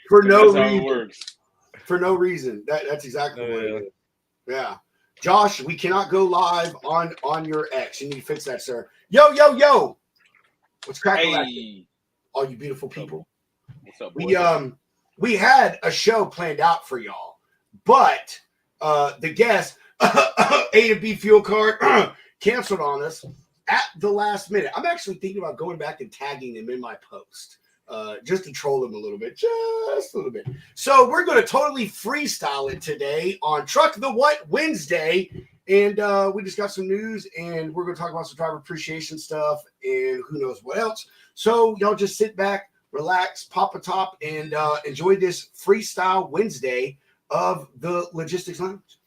for no That's how it reason. works. For no reason. That's exactly what yeah. it is. Yeah. Josh, we cannot go live on your X. You need to fix that, sir. Yo, yo, yo. What's cracking? Hey, All you beautiful people. what's up, boys? We had a show planned out for y'all, but the guest A to B fuel card canceled on us at the last minute. I'm actually thinking about going back and tagging them in my post. Just to troll them a little bit, just a little bit. So we're going to totally freestyle it today on Truck the What Wednesday. And we just got some news, and we're going to talk about some driver appreciation stuff and who knows what else. So y'all just sit back, relax, pop a top, and enjoy this Freestyle Wednesday of the Logistics Lounge.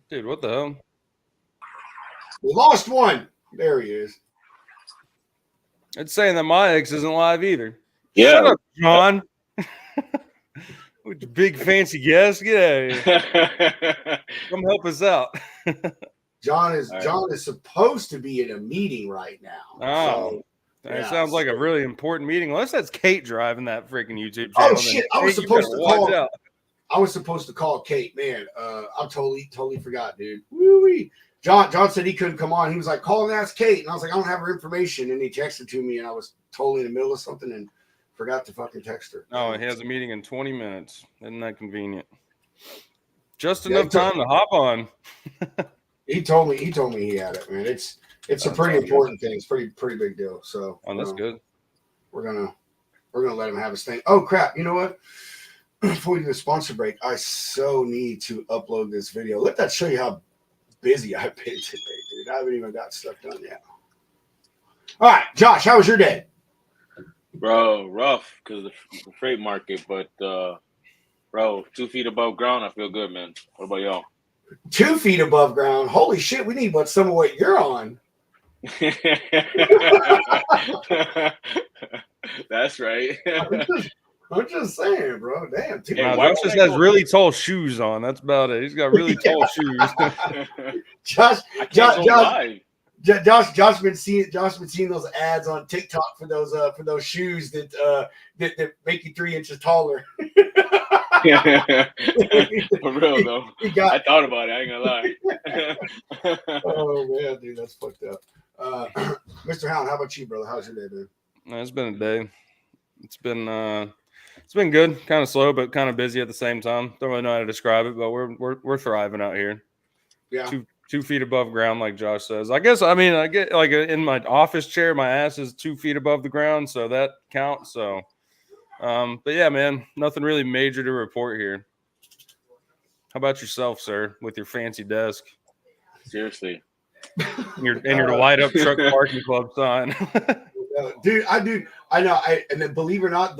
Dude, what the hell? We lost one. There he is. It's saying that my X isn't live either. Yeah. Shut up, John. With your big fancy guest. Get out of here. Come help us out. John is supposed to be in a meeting right now. Oh. So, That sounds like a really important meeting. Unless that's Kate driving that freaking YouTube channel. Oh shit! I was supposed to call. Out. I was supposed to call Kate. Man, I totally forgot, dude. Woo-wee. John said he couldn't come on. He was like, call and ask Kate. And I was like, I don't have her information. And he texted to me, and I was totally in the middle of something and forgot to fucking text her. Oh, he has a meeting in 20 minutes. Isn't that convenient? Just enough time to hop on. He told me he had it, man. It's a pretty important thing. It's pretty big deal. So that's good. We're gonna let him have his thing. Oh crap! You know what? Before we do the sponsor break, I so need to upload this video. Let that show you how busy I've been today, dude. I haven't even got stuff done yet. All right, Josh, how was your day? Bro, rough because of the freight market, but bro, 2 feet above ground, I feel good, man. What about y'all? 2 feet above ground. Holy shit, we need some of what you're on. That's right. I'm just saying, bro. Damn. Josh just has really tall shoes on. That's about it. He's got really tall shoes. Josh been seeing those ads on TikTok for those shoes that make you 3 inches taller. For real though. I thought about it. I ain't gonna lie. Oh man, dude, that's fucked up. Mr. Hound, how about you, brother? How's your day, dude? It's been a day. It's been good. Kind of slow, but kind of busy at the same time. Don't really know how to describe it, but we're thriving out here. Yeah. 2 feet above ground, like Josh says. I get like in my office chair, my ass is 2 feet above the ground, so that counts. So, but yeah, man, nothing really major to report here. How about yourself, sir, with your fancy desk? Seriously. And your light up truck parking club sign. Dude, I know. And then believe it or not,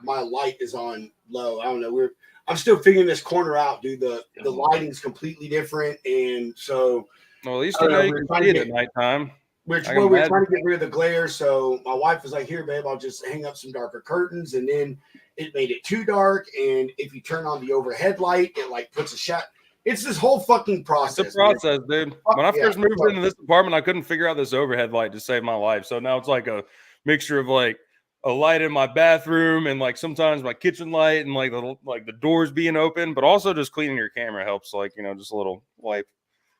my light is on low. I don't know. I'm still figuring this corner out, dude. The lighting's completely different, and so. Well, at least you know you can see it at nighttime. We're trying to get rid of the glare, so my wife was like, "Here, babe, I'll just hang up some darker curtains," and then it made it too dark. And if you turn on the overhead light, it like puts a shot. It's this whole fucking process. It's a process, dude. When I first moved into this apartment, I couldn't figure out this overhead light to save my life. So now it's like a mixture of like a light in my bathroom and like sometimes my kitchen light and like the doors being open, but also just cleaning your camera helps. Like, you know, just a little wipe,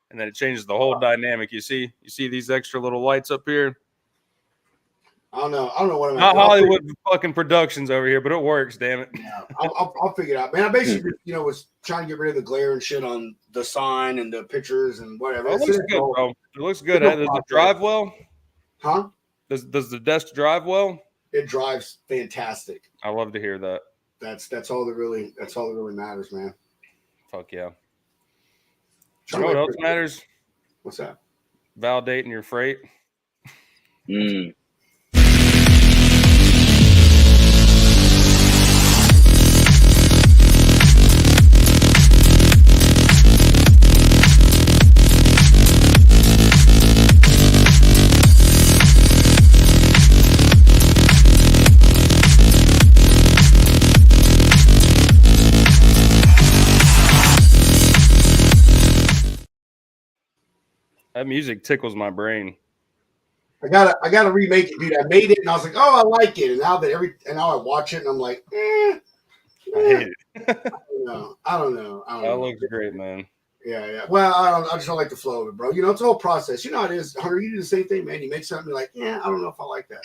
and then it changes the whole dynamic. You see these extra little lights up here. I don't know what I'm. Not Hollywood fucking productions over here, but it works. Damn it. Yeah, I'll figure it out, man. I basically, was trying to get rid of the glare and shit on the sign and the pictures and whatever. It looks good, bro. It looks good. Does it drive well? Huh? Does the desk drive well? It drives fantastic. I love to hear that. That's all that really matters, man. Fuck yeah. You know what else matters? What's that? Validating your freight. That music tickles my brain. I gotta remake it, dude. I made it and I was like, oh, I like it. And now I watch it and I'm like, I hate it. I don't know. That looks great, man. Yeah. Well, I just don't like the flow of it, bro. It's a whole process. You know how it is, Hunter. You do the same thing, man. You make something you're like, I don't know if I like that.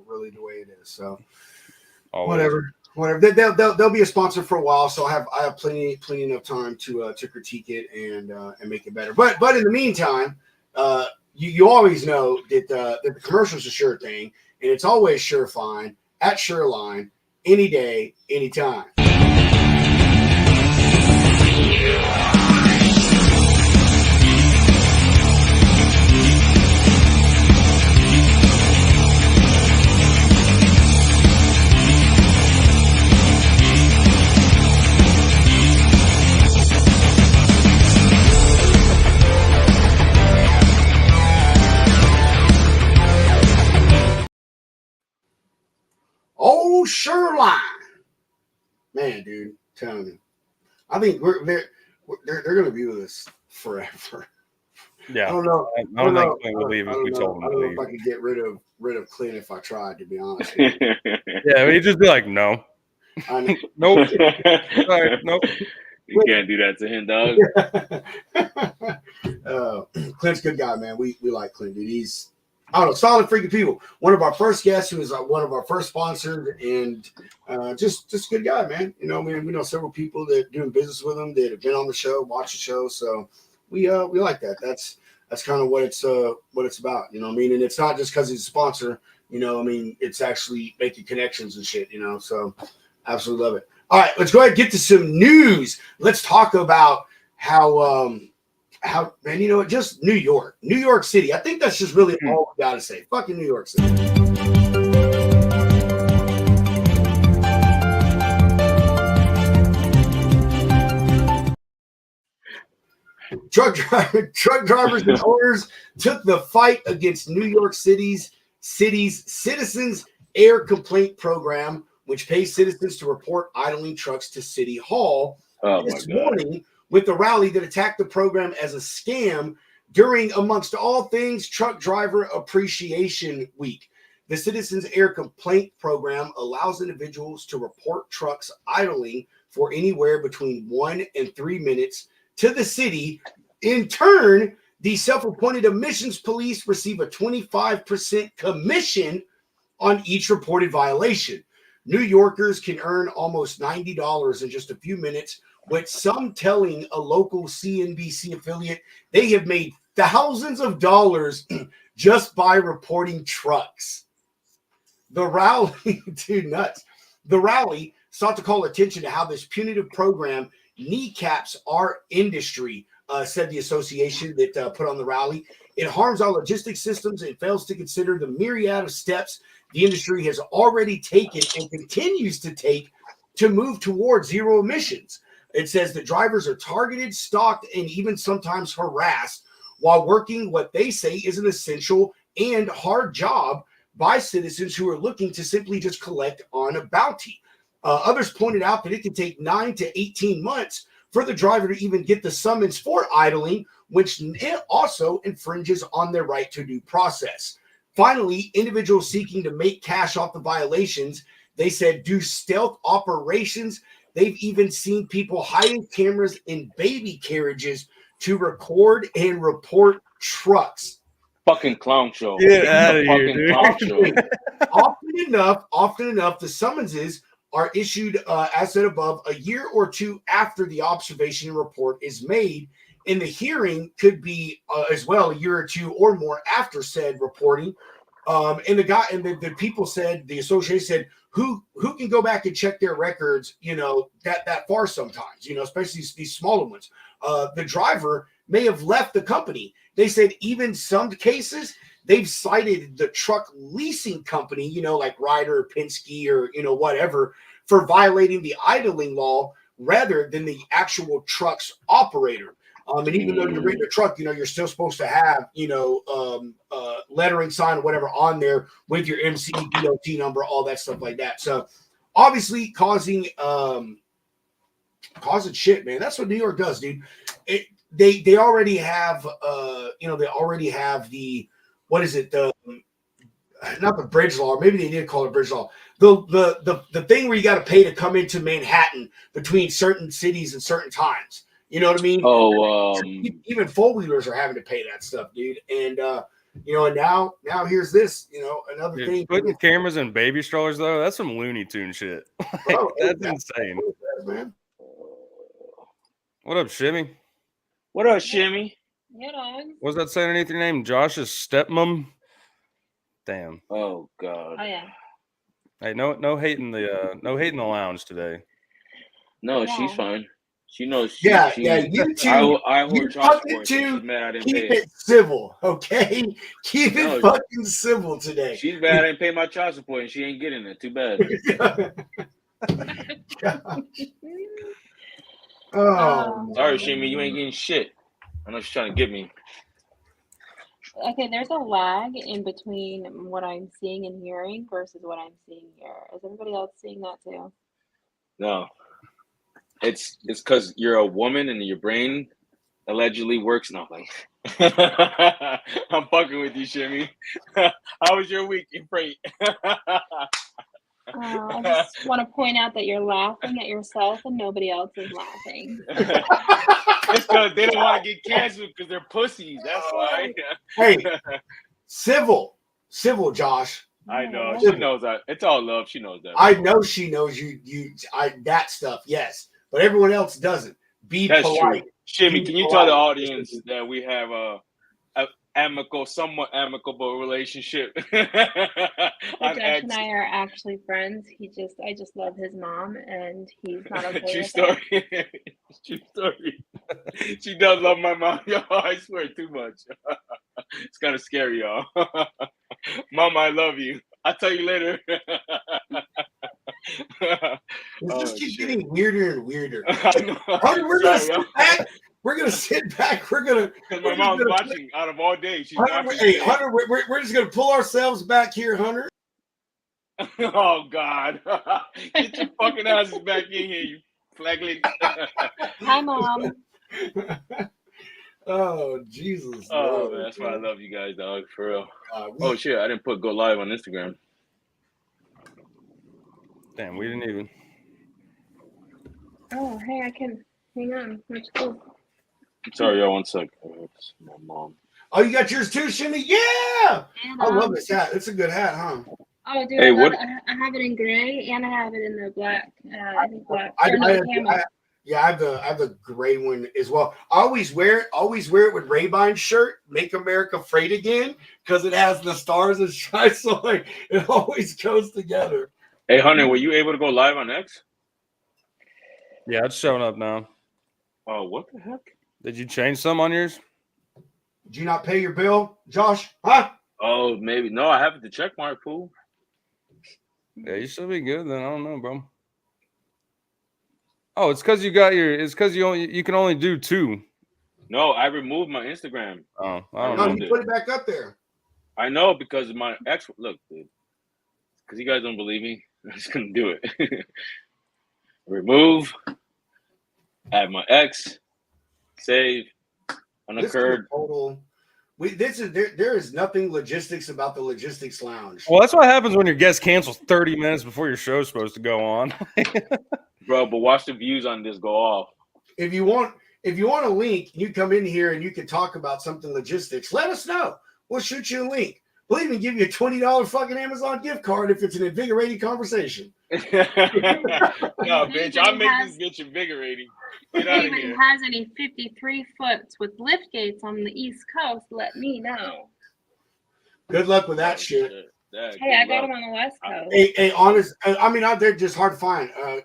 Really the way it is. So whatever. They'll be a sponsor for a while, so I have plenty enough time to critique it and make it better. But in the meantime, you always know that the commercial's a sure thing, and it's always sure fine at Sureline, any day, anytime. Oh, Sureline, man, dude, I'm telling you, I think they're going to be with us forever. Yeah, I don't know. I don't think Clint would leave if we told him to I don't know leave. if I could get rid of Clint if I tried, to be honest. Yeah, he'd just be like, no. Nope. Sorry, nope. You can't do that to him, dog. Clint's a good guy, man. We like Clint, dude. He's, I don't know, solid freaking people. One of our first guests, who is one of our first sponsors, and just a good guy, man. We know several people that are doing business with him that have been on the show, watch the show. So we like that. That's kind of what it's about. And it's not just because he's a sponsor. It's actually making connections and shit. So absolutely love it. All right, let's go ahead and get to some news. Let's talk about how man, just New York City. I think that's just really all we got to say. Fucking New York City. Truck drivers and owners took the fight against New York City's Citizens Air Complaint Program, which pays citizens to report idling trucks to City Hall this morning, with the rally that attacked the program as a scam during, amongst all things, Truck Driver Appreciation Week. The Citizens Air Complaint Program allows individuals to report trucks idling for anywhere between 1 and 3 minutes to the city. In turn, the self-appointed emissions police receive a 25% commission on each reported violation. New Yorkers can earn almost $90 in just a few minutes, with some telling a local CNBC affiliate they have made thousands of dollars just by reporting trucks. The rally, dude, nuts. The rally sought to call attention to how this punitive program kneecaps our industry, said the association that put on the rally. It harms our logistics systems and fails to consider the myriad of steps the industry has already taken and continues to take to move towards zero emissions. It says that drivers are targeted, stalked, and even sometimes harassed while working what they say is an essential and hard job by citizens who are looking to simply just collect on a bounty. Others pointed out that it can take 9 to 18 months for the driver to even get the summons for idling, which also infringes on their right to due process. Finally, individuals seeking to make cash off the violations, they said, do stealth operations. They've even seen people hiding cameras in baby carriages to record and report trucks. Fucking clown show. Get out of here, dude. Clown show. Often enough, the summonses are issued, as said above, a year or two after the observation and report is made. And the hearing could be as well a year or two or more after said reporting. And the people said, the association said, who can go back and check their records, that far sometimes, especially these smaller ones. The driver may have left the company. They said even some cases they've cited the truck leasing company, like Ryder, Penske, or whatever, for violating the idling law rather than the actual truck's operator. And even though you're renting a truck, you're still supposed to have, lettering sign or whatever on there with your MC, DOT number, all that stuff like that. So obviously causing shit, man. That's what New York does, dude. they already have they already have the what is it, the not the bridge law, maybe they did call it bridge law, the thing where you got to pay to come into Manhattan between certain cities and certain times. You know what I mean? Oh, Even four-wheelers are having to pay that stuff, dude. And and now here's this, another Dude, thing. putting cameras in baby strollers though, that's some Looney Tune shit. Bro, That's insane. Man. What up, Shimmy? what up, Shimmy? You know. What's that saying underneath your name? Josh's stepmom? Damn. Oh God. Oh yeah. Hey, no hating the lounge today. No, Yeah. she's fine. She knows. Yeah, you two. I owe her You child fucking support. So two she's mad I didn't keep pay it civil, okay? Keep it No, fucking civil today. She's mad I didn't pay my child support, and she ain't getting it. Too bad. Oh, Sorry, Shimmy, you ain't getting shit. I know she's trying to get me. Okay, there's a lag in between what I'm seeing and hearing versus what I'm seeing here. Is everybody else seeing that too? No, it's because you're a woman and your brain allegedly works. No, like I'm fucking with you, Shimmy. How was your week in freight? I just want to point out that you're laughing at yourself and nobody else is laughing. It's because they don't want to get canceled because they're pussies. That's why. Hey, civil, Josh. I know. She knows that. It's all love. She knows that. I know she knows you. That stuff, yes, but everyone else doesn't. That's polite. True. Shimmy, can you tell the audience that we have a somewhat amicable relationship? Josh and I are actually friends. I just love his mom, and he's not okay True with story. True story. She does love my mom, y'all. I swear, too much. It's kind of scary, y'all. Mom, I love you. I'll tell you later. This just keeps getting weirder and weirder. I know. We're gonna sit back. We're gonna. Because my mom's watching out of all day. She's watching. Hey, Hunter, we're just gonna pull ourselves back here, Hunter. Oh God! Get your fucking asses back in here, you flaglet. Hi, Mom. Oh Jesus! Oh man, that's why I love you guys, dog. For real. Oh shit! I didn't go live on Instagram. Damn, we didn't even. Oh, hey, I can hang on. That's cool. Sorry, y'all. 1 sec. It's my mom. Oh, you got yours too, Shimmy? Yeah! I love this hat. It's a good hat, huh? Oh, dude, hey, I have it in gray and I have it in the black. I think black. I have the gray one as well. I always wear it with Ray-Ban's shirt, Make America Great Again, because it has the stars and stripes. So like it always goes together. Hey, Hunter, were you able to go live on X? Yeah, it's showing up now. Oh, what the heck? Did you change some on yours? Did you not pay your bill, Josh? Huh? Oh, maybe. No, I have the check mark, fool. Yeah, you should be good then. I don't know, bro. Oh, it's because you got it's because you can only do 2. No, I removed my Instagram. Oh, I don't know. You put it back up there. I know because my ex. Look, dude. Because you guys don't believe me, I'm just gonna do it. Remove. Add my ex. Save. Unoccurred. There is nothing logistics about the logistics lounge. Well, that's what happens when your guest cancels 30 minutes before your show's supposed to go on. Bro, but watch the views on this go off. If you want a link, you come in here and you can talk about something logistics. Let us know. We'll shoot you a link. We'll even give you a $20 fucking Amazon gift card if it's an invigorating conversation. No, bitch, I'll make this bitch invigorating. Get out of here. If has any 53 foots with lift gates on the East Coast, let me know. Good luck with that shit. Hey, I got them on the West Coast. Hey, honest. I mean, they're just hard to find. I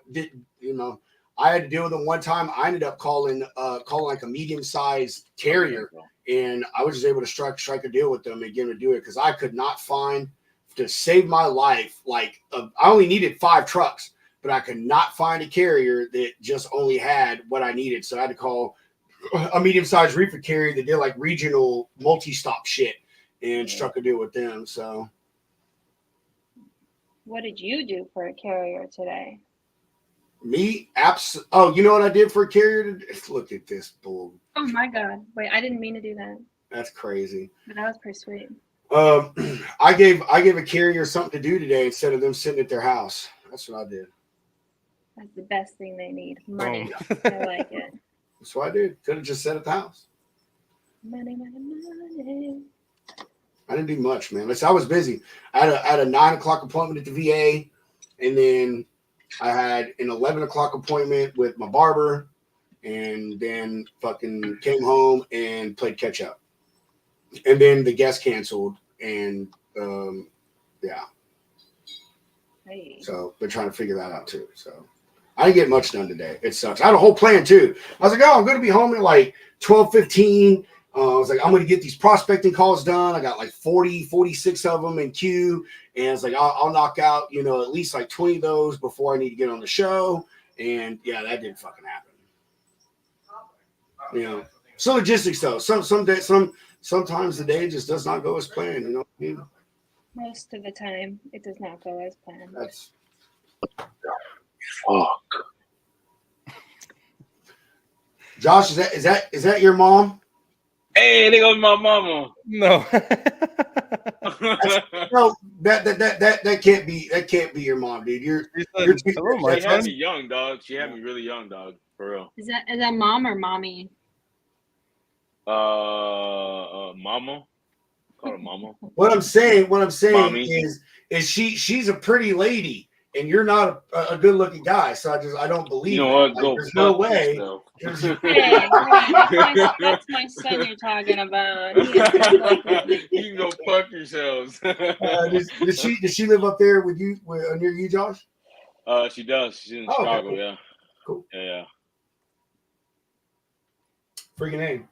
had to deal with them one time. I ended up calling like a medium-sized carrier, and I was just able to strike a deal with them and get them to do it because I could not find, to save my life, I only needed 5 trucks, but I could not find a carrier that just only had what I needed. So I had to call a medium-sized reefer carrier that did like regional multi-stop shit and struck a deal with them. So what did you do for a carrier today? Me? Oh, you know what I did for a carrier? Look at this bull. Oh my God! Wait, I didn't mean to do that. That's crazy. But that was pretty sweet. I gave a carrier something to do today instead of them sitting at their house. That's what I did. That's the best thing they need. Money. Oh. I like it. That's what I did. Could have just sat at the house. Money, money, money. I didn't do much, man. Listen, I was busy. I had a 9 o'clock appointment at the VA, and then I had an 11 o'clock appointment with my barber, and then fucking came home and played catch up. And then the guest canceled, and yeah. Hey. So they're trying to figure that out too. So I didn't get much done today. It sucks. I had a whole plan too. I was like, oh, I'm going to be home at like 12:15. I was like, I'm going to get these prospecting calls done. I got like 46 of them in queue. And it's like, I'll knock out, at least like 20 of those before I need to get on the show. And yeah, that didn't fucking happen. So logistics though. Sometimes the day just does not go as planned. You know what I mean? Most of the time, it does not go as planned. That's Fuck. Josh. Is that your mom? Hey, there goes my mama. No. No, that can't be your mom, dude. You're Hello, my She had son. me young, dog. She had me really young, dog. For real. Is that mom or mommy? Mama. Call her mama. What I'm saying Mommy. is she's a pretty lady, and you're not a good looking guy. So I don't believe You know it. what? Like, Go there's no fuck way. yourself. Hey, that's my son you're talking about. He is not like that. You go fuck yourselves. Does she live up there with you near you, Josh? She does. She's in Oh, okay, Chicago. cool. Yeah. Cool. Yeah. Freaking name.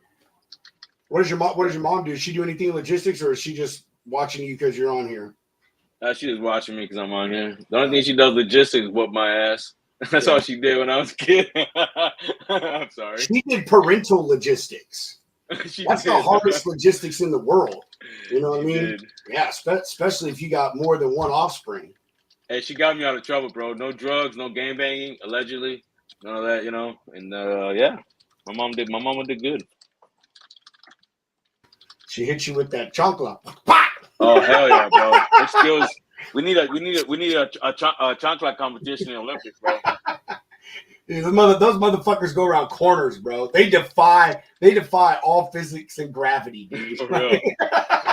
What does your mom do? Does she do anything in logistics, or is she just watching you because you're on here? She was watching me because I'm on here. The only thing she does logistics is whoop my ass. That's all she did when I was a kid. I'm sorry. She did parental logistics. She That's the did. hardest logistics in the world. You know what I She mean? did. Yeah, especially if you got more than one offspring. Hey, she got me out of trouble, bro. No drugs, no gang banging, allegedly. None of that, And yeah, my mama did good. She hit you with that chancla. Oh hell yeah, bro! It skills. We need a chancla competition in the Olympics, bro. Dude, those motherfuckers go around corners, bro. They defy all physics and gravity, dude. For real.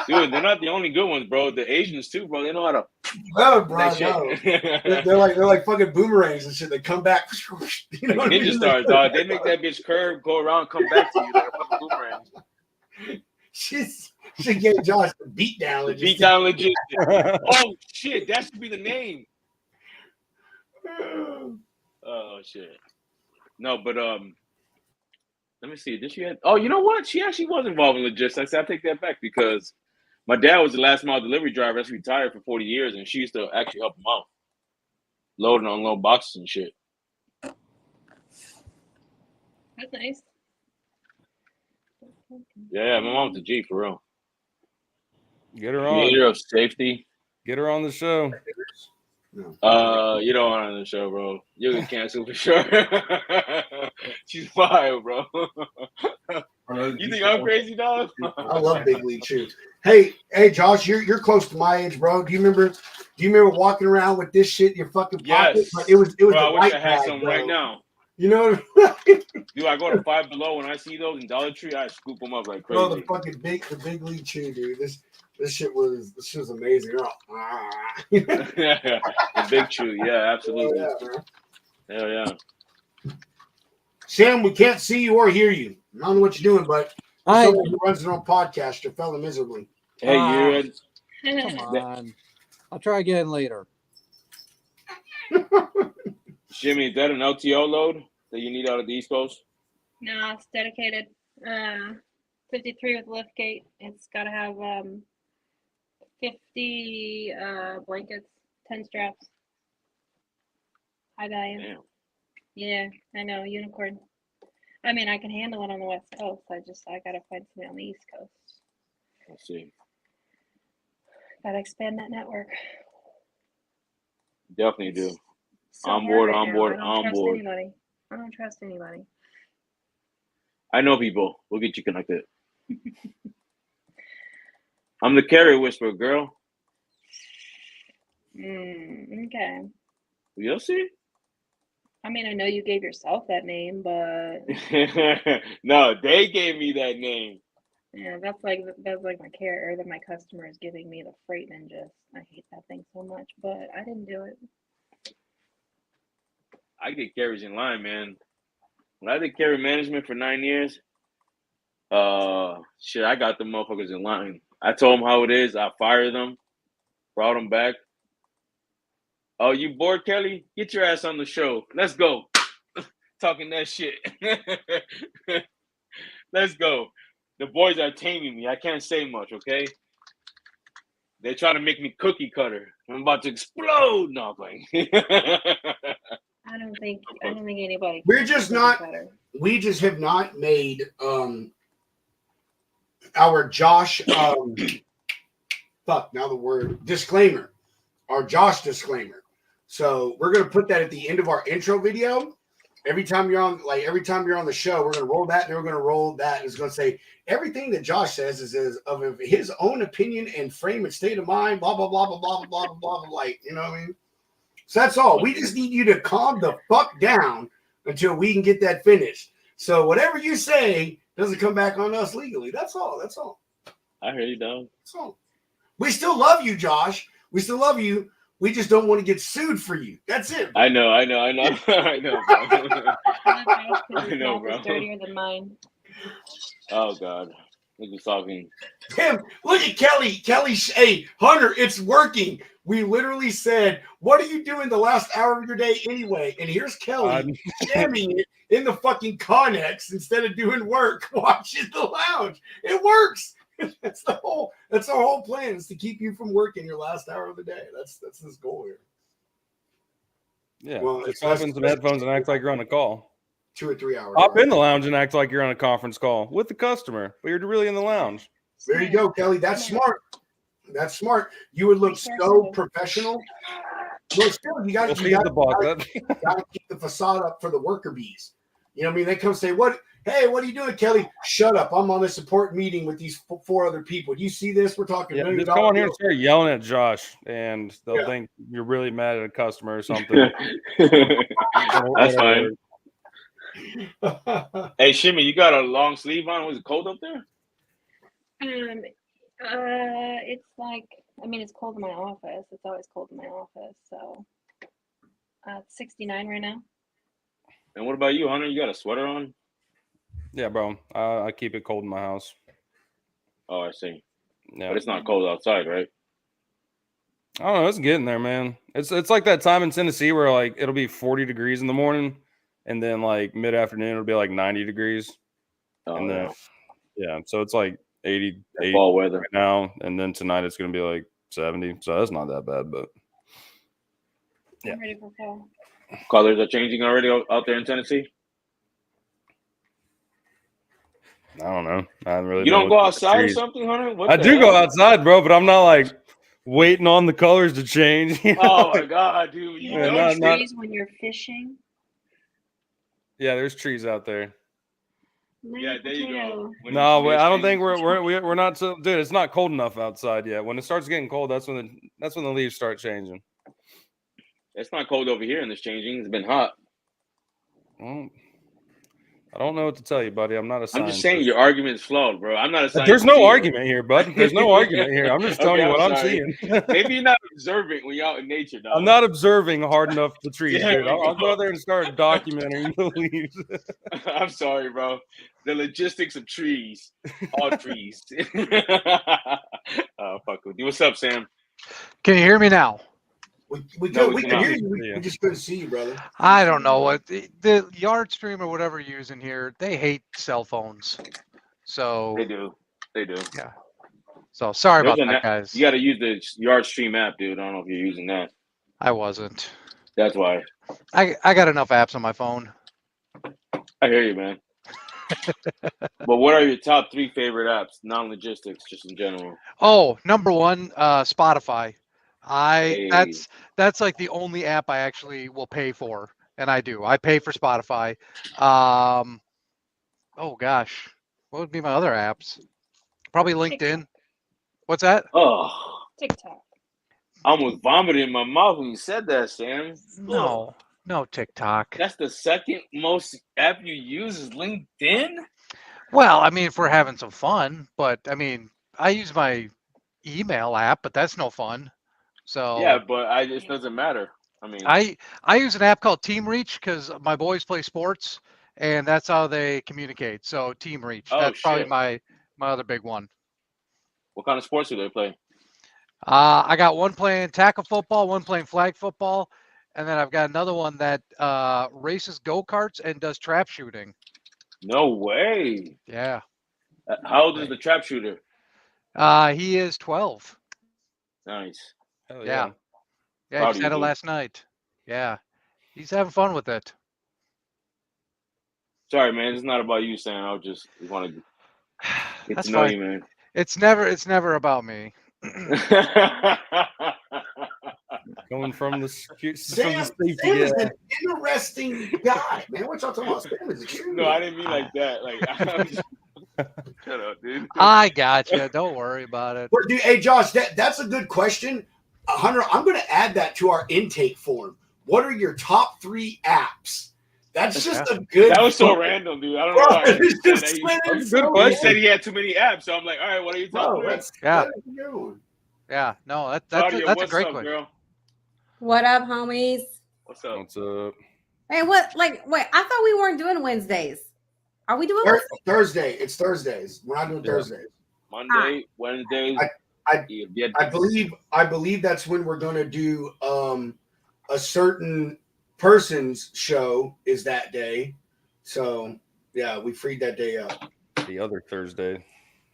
Dude, they're not the only good ones, bro. The Asians too, bro. They know how to. No, bro, that no. shit. They're like fucking boomerangs and shit. They come back. You know what I Ninja mean? stars, dog. They make that bitch curve, go around, come back to you like a fucking boomerang. She gave Josh the beat down. The beat down legit. Oh shit, that should be the name. Oh shit. No, but let me see. Did she have? Oh, you know what? She actually was involved in logistics. I take that back because my dad was the last mile delivery driver. That's retired for 40 years, and she used to actually help him out, load and unload boxes and shit. That's nice. Yeah, my mom's a G for real. Get her Creator on. of safety. Get her on the show. You don't want her on the show, bro. You'll get canceled for sure. She's wild, bro. You think I'm crazy, dog? I love Big League Chew. Hey, Josh, you're close to my age, bro. Do you remember walking around with this shit in your fucking pocket? Yes. Like, it was Bro, the I wish white I had bag, some bro. right now. You know, Dude, I go to Five Below when I see those in Dollar Tree. I scoop them up like bro, crazy. the Big League Chew, dude. This shit was amazing. The big chew, yeah, absolutely. Yeah, man. Hell yeah. Sam, we can't see you or hear you. I don't know what you're doing, but Hi. someone who runs their own podcast, you're failing miserably. Hey, Come on. I'll try again later. Jimmy, is that an LTO load that you need out of the East Coast? No, it's dedicated. 53 with lift gate. It's got to have 50 blankets, 10 straps. High value. Damn. Yeah, I know, unicorn. I mean, I can handle it on the West Coast. I got to find something on the East Coast. Let's see. Got to expand that network. Definitely do. so On hard board, right on now. board, I don't on trust board. anybody. I don't trust anybody. I know people. We'll get you connected. I'm the carrier whisperer, girl. Okay. You'll see. I mean, I know you gave yourself that name, but No, they gave me that name. yeah, that's like my carrier that my customer is giving me, the freight ninja. I hate that thing so much, but I didn't do it. I get carriers in line, man. When I did carrier management for 9 years, shit, I got the motherfuckers in line. I told them how it is. I fired them, brought them back. Oh, you bored, Kelly? Get your ass on the show. Let's go. Talking that shit. Let's go. The boys are taming me. I can't say much, okay? They're trying to make me cookie cutter. I'm about to explode. No, I'm playing. I don't think anybody. We're can just do it not. better. We just have not made our Josh. Fuck. Now the word disclaimer. Our Josh disclaimer. So we're gonna put that at the end of our intro video. Every time you're on the show, we're gonna roll that, and then we're gonna roll that, and it's gonna say everything that Josh says is of his own opinion and frame and state of mind, blah blah blah blah blah blah blah blah blah. Like, you know what I mean? So that's all. We just need you to calm the fuck down until we can get that finished. So whatever you say doesn't come back on us legally. That's all. That's all. I hear you, dog. That's all. We still love you, Josh. We still love you. We just don't want to get sued for you. That's it. I know. I know, bro. I know, bro. Is dirtier than mine. Oh, God. Look who's talking. Tim, look at Kelly. Kelly, hey, Hunter, it's working. We literally said, what are you doing the last hour of your day anyway? And here's Kelly jamming it in the fucking Connex instead of doing work, watching the lounge. It works. That's our whole plan, is to keep you from working your last hour of the day. That's this goal here. Yeah, Well, just pop in some headphones and act like you're on a call. 2 or 3 hours. Hop in the lounge and act like you're on a conference call with the customer, but you're really in the lounge. There you go, Kelly. That's smart. That's smart. You would look so professional. Well, still, you got to keep the facade up for the worker bees. You know what I mean? They come say, "What? Hey, what are you doing, Kelly? Shut up! I'm on a support meeting with these 4 other people. Do you see this? We're talking $1 million. Just come on here and start yelling at Josh, and they'll think you're really mad at a customer or something." That's fine. Hey, Shimmy, you got a long sleeve on? Was it cold up there? It's like, I mean, it's cold in my office. It's always cold in my office. So, it's 69 right now. And what about you, Hunter? You got a sweater on? Yeah, bro. I keep it cold in my house. Oh, I see. Yeah. But it's not cold outside, right? I don't know. It's getting there, man. It's like that time in Tennessee where like it'll be 40 degrees in the morning, and then like mid afternoon it'll be like 90 degrees. Oh, and then so it's like 80 fall weather right now, and then tonight it's gonna be like 70. So that's not that bad, but yeah. I'm ready for fall. Colors are changing already out there in Tennessee? I don't know. I haven't really. You don't go outside or something, Hunter? I do go outside, bro, but I'm not like waiting on the colors to change. You know? Oh my God, dude! You know trees when you're fishing. Yeah, there's trees out there. Yeah, there you go. No, I don't think we're not so, dude. It's not cold enough outside yet. When it starts getting cold, that's when the leaves start changing. It's not cold over here, and it's changing. It's been hot. Well, I don't know what to tell you, buddy. I'm not a scientist. I'm just saying your argument is flawed, bro. I'm not a scientist. There's no argument here, bud. There's no argument here. I'm just telling you what I'm seeing. Maybe you're not observant when you're out in nature, dog. I'm not observing hard enough the trees, dude. I'll go out there and start documenting the leaves. I'm sorry, bro. The logistics of trees. All trees. Oh, fuck with you. What's up, Sam? Can you hear me now? We can hear you. We just couldn't see you, brother. I don't know what the Yard Stream or whatever you're using here. They hate cell phones, so they do. Yeah. So sorry about that, guys. You got to use the Yard Stream app, dude. I don't know if you're using that. I wasn't. That's why. I got enough apps on my phone. I hear you, man. But what are your top 3 favorite apps? Non-logistics, just in general. Oh, number 1, Spotify. That's like the only app I actually will pay for, and I do. I pay for Spotify. Oh gosh, what would be my other apps? Probably LinkedIn. What's that? Oh, TikTok. I almost vomited in my mouth when you said that, Sam. Ugh. No TikTok. That's the second most app you use is LinkedIn? Well, I mean, if we're having some fun, but I mean, I use my email app, but that's no fun. So Yeah, but it doesn't matter. I mean, I use an app called Team Reach because my boys play sports, and that's how they communicate. So Team Reach, oh that's probably shit. my other big one. What kind of sports do they play? I got one playing tackle football, one playing flag football, and then I've got another one that races go-karts and does trap shooting. No way. Yeah. How old is the trap shooter? He is 12. Nice. Hell Yeah. Yeah, Proud he of just you, had it dude. last night. Yeah. He's having fun with it. Sorry, man. It's not about you, Sam. I just want to get That's to know fine. you, man. It's never about me. Going from the Sam safety is guy. an interesting guy, man. What y'all talking about? Sam is extremely. No, I didn't mean like that. Like, shut up, dude. I gotcha. Don't worry about it. But dude, hey Josh, that's a good question. Hunter, I'm going to add that to our intake form. What are your top 3 apps? That's just a good. That was so random, dude. I don't know why. It's just He That's a good question. said he had too many apps, so I'm like, all right, what are you talking about? Yeah. That's a good one. Yeah. No, that's Claudia, a what's great up, question. girl? What up, homies? What's up? What's up? Hey, what? Like, wait, I thought we weren't doing Wednesdays. Are we doing Wednesdays? Thursday. It's Thursdays. We're not doing Thursdays. Monday, Wednesdays. I believe that's when we're going to do a certain person's show is that day. So yeah, we freed that day up. The other Thursday.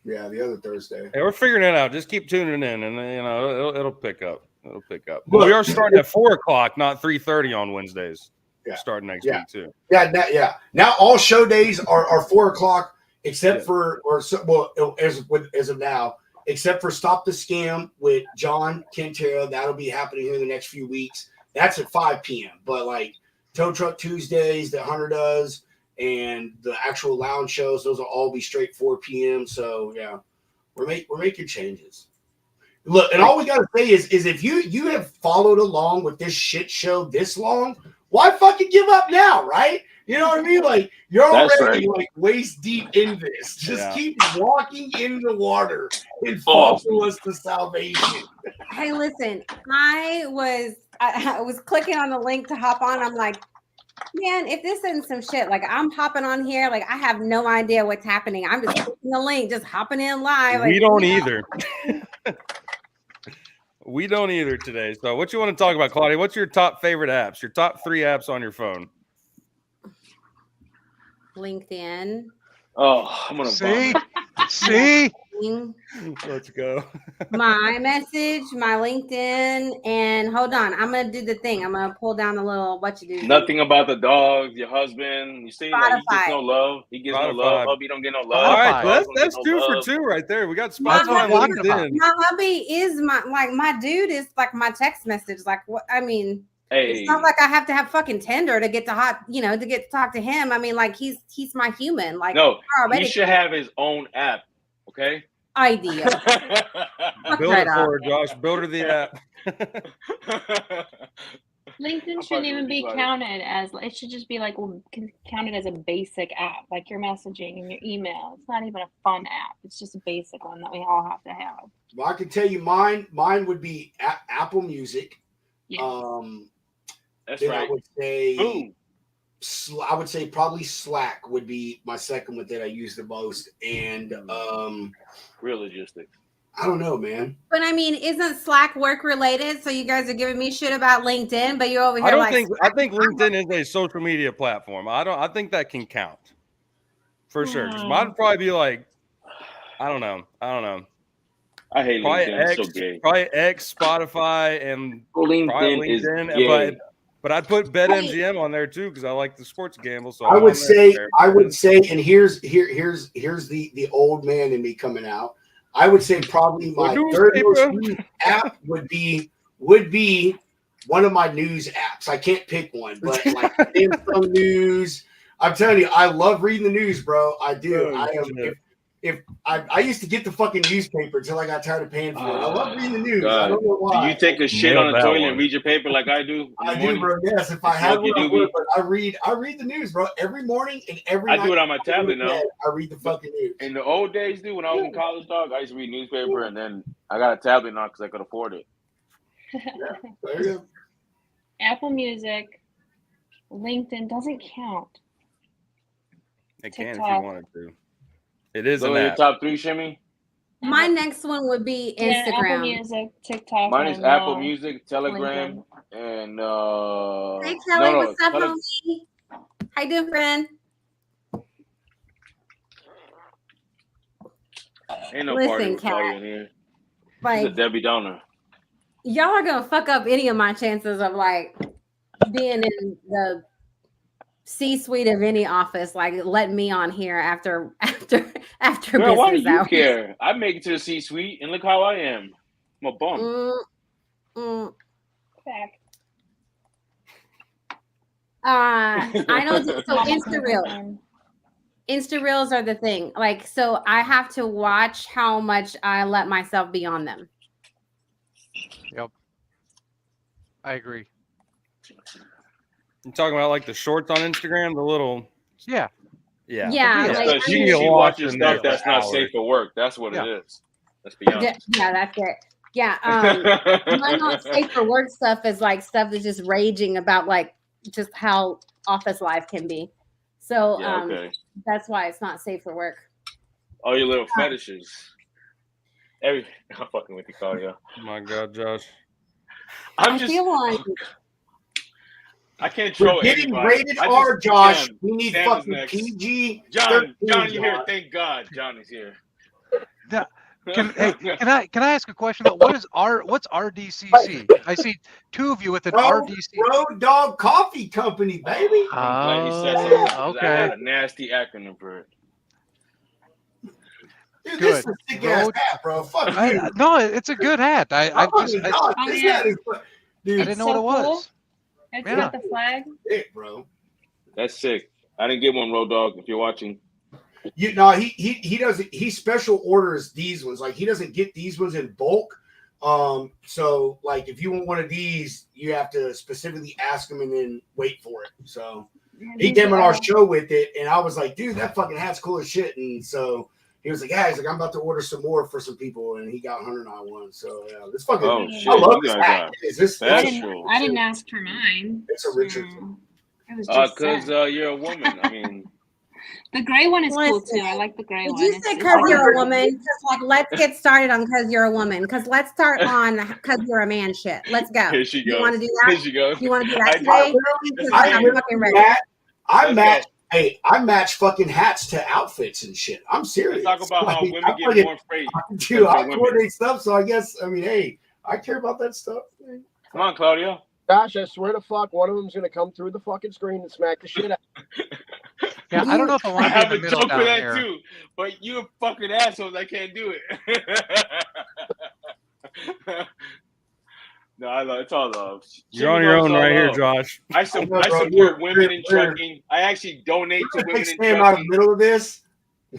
Yeah, the other Thursday. Hey, we're figuring it out. Just keep tuning in, and you know it'll pick up. It'll pick up. Look, But we are starting at 4:00, not 3:30 on Wednesdays. Yeah. Starting next week too. Yeah. Now all show days are 4:00, except for as of now, except for Stop the Scam with John Quintero. That'll be happening here in the next few weeks. That's at 5 p.m. But like Tow Truck Tuesdays that Hunter does and the actual lounge shows, those will all be straight 4 p.m. So yeah, we're making changes. Look, and all we gotta say is if you have followed along with this shit show this long, why fucking give up now, right? You know what I mean? Like you're already like waist deep in this. Just keep walking in the water and follow us to salvation. Hey, listen, I was clicking on the link to hop on. I'm like, man, if this isn't some shit, like I'm hopping on here, like I have no idea what's happening. I'm just clicking the link, just hopping in live. We don't either. We don't either today. So what you want to talk about, Claudia? What's your top favorite apps? Your top 3 apps on your phone? LinkedIn. Oh, I'm gonna See? Let's go. My message, my LinkedIn, and hold on. I'm gonna do the thing. I'm gonna pull down the little what you do. Nothing about the dogs, your husband. You see, like, he gets no love. He gets no love. Hubby don't get no love. All right, that's 2 for 2 right there. We got Spotify and LinkedIn. My hubby is my dude is like my text message. Like what I mean. Hey. It's not like I have to have fucking Tinder to get to to get to talk to him. I mean, like he's my human. Like no, he should have his own app. Okay. Idea. Build it for her, Josh. Build her the app. LinkedIn shouldn't even be counted as. It should just be like counted as a basic app, like your messaging and your email. It's not even a fun app. It's just a basic one that we all have to have. Well, I can tell you, mine would be Apple Music. Yeah. That's then right. I would say probably Slack would be my second one that I use the most, and real logistics. I don't know, man. But I mean, isn't Slack work related? So you guys are giving me shit about LinkedIn, but you're over here. I think LinkedIn is a social media platform. I think that can count for sure. Because mine would probably be like, I don't know. I hate probably LinkedIn. X, it's so gay. Probably X, Spotify, and LinkedIn is gay. But I'd put BetMGM on there too because I like the sports gamble. So I would say, and here's the old man in me coming out. I would say probably my third most used app would be would be one of my news apps. I can't pick one, but like Samsung News. I'm telling you, I love reading the news, bro. I do. I am. If I used to get the fucking newspaper until I got tired of paying for it. I love reading the news. God. I don't know why. Do you take a shit Nailed on the that toilet one. and read your paper like I do? I do, bro. Yes, if I had one, I would. But I read the news, bro. Every morning and every night. I do it on my tablet now. I read the fucking news. In the old days, dude, when I was in college, dog, I used to read newspaper, and then I got a tablet now because I could afford it. There you go. Apple Music, LinkedIn doesn't count. It can if you TikTok. wanted to. It is So an your app. top 3, Shimmy? My next one would be Yeah, Apple Instagram. Music, TikTok. Mine is and, Apple Music, Telegram, LinkedIn. and Hey Kelly, what's up, homie? How you doing, friend? Ain't no Listen, party with Kat, Claudia in here. She's a Like, Debbie Downer. y'all are gonna fuck up any of my chances of like being in the C-suite of any office. Like, let me on here after Girl, why do business you hours. care? I make it to the C-suite, and look how I am. I'm a bum. Back. I know. So Insta Reels are the thing. Like, so I have to watch how much I let myself be on them. Yep. I agree. You talking about like the shorts on Instagram, the little Yeah. Yeah, That's like, because I she mean- watches in there stuff that's for not hours. safe for work. That's what Yeah. it is. Let's be honest. Yeah, that's it. Yeah. My not safe for work stuff is like stuff that's just raging about like just how office life can be. So Yeah, okay. that's why it's not safe for work. All your little fetishes. I'm fucking with you, Claudia. Oh my God, Josh. I feel like I can't We're troll getting anybody. rated I R, Josh. Sam, We need Sam is fucking next. PG. John, 13, you're here. Josh. Thank God, John is here. Can I ask a question though? What's RDCC? I see two of you with an RDC. Road Dog Coffee Company, baby. I'm glad he said something. because Okay. I had a nasty acronym for it. Dude, Good. this is a sick ass Road- hat, bro. Fuck you. No, it's a good hat. I This hat is, dude, didn't know what it was. It's Yeah. got the flag. sick, bro. That's sick. I didn't get one, Road Dog, if you're watching. He doesn't. He special orders these ones. Like, he doesn't get these ones in bulk. So like, if you want one of these, you have to specifically ask him and then wait for it. So he came on our show with it, and I was like, dude, that fucking hat's cool as shit. And so he was like, yeah, he's like, I'm about to order some more for some people, and he got 101. So yeah, this fucking. Oh, shit. I love You this guys hat. are Is this special. I didn't ask for mine. It's a Richardson. It was just Because sent. you're a woman. I mean, The gray one is cool Listen, too. I like the gray Did one. you It's- say it's because like you're a woman? Because like, let's get started on because you're a woman. Because let's start on because you're a man shit. Let's go. here she goes. You want to do Here that? she goes. You want to do that I today? do. Because I I'm do. fucking ready. I Let's match. go. Hey, I match fucking hats to outfits and shit. I'm serious. Let's talk about how Like, women I get fucking- more freight. Dude, I than women. coordinate stuff, so I guess hey, I care about that stuff. Come on, Claudio. Gosh, I swear to fuck, one of them's gonna come through the fucking screen and smack the shit out. Yeah, I don't know if I I want to be in have the a middle joke for down that here. too, but you fucking assholes, I can't do it. No, I love it's all love. You're on your own right here, love. Josh. I I know, bro. support We're- women in we're- trucking. I actually donate to Take women in Sam out of the trucking. middle of this.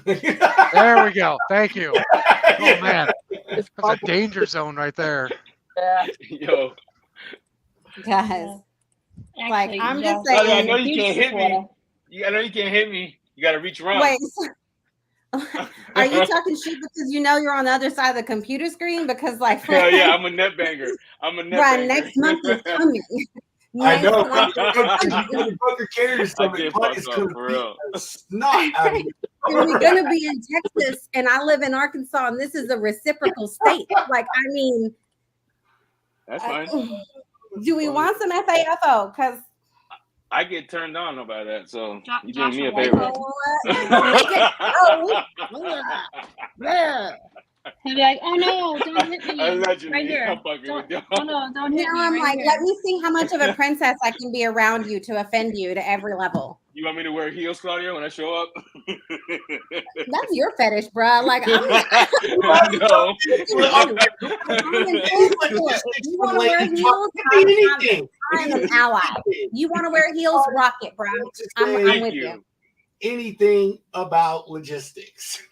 There we go. Thank you. Oh Yeah. man, It's that's a danger zone right there. Yo, Guys, like, Actually, I'm just Josh, saying- I know you huge can't hit me. supporter. I know you can't hit me. You got to reach around. wait. Are you talking shit because you know you're on the other side of the computer screen? Because like, Hell yeah, I'm a net banger. I'm a net bruh, banger. next month is coming. I know. Next month is coming. The Booker carriers I summit did punt fuck is up, gonna for be real. a snot out of you. And we're gonna be in Texas, and I live in Arkansas, and this is a reciprocal state. Like, I mean, That's fine. do we want some FAFO? Because I get turned on by that, so Jo- you doing me a Joshua, favor. He'll be like, "Oh no, don't hit me!" Allegedly, right here. I'm fucking Don't, with you. oh no, don't hit now me! I'm right like, here. let me see how much of a princess I can be around you to offend you to every level. You want me to wear heels, Claudio, when I show up? That's your fetish, bro. Like, No. You want to wear heels? I'm an ally. You want to wear heels? Rock it, bro. I'm with you. Anything about logistics?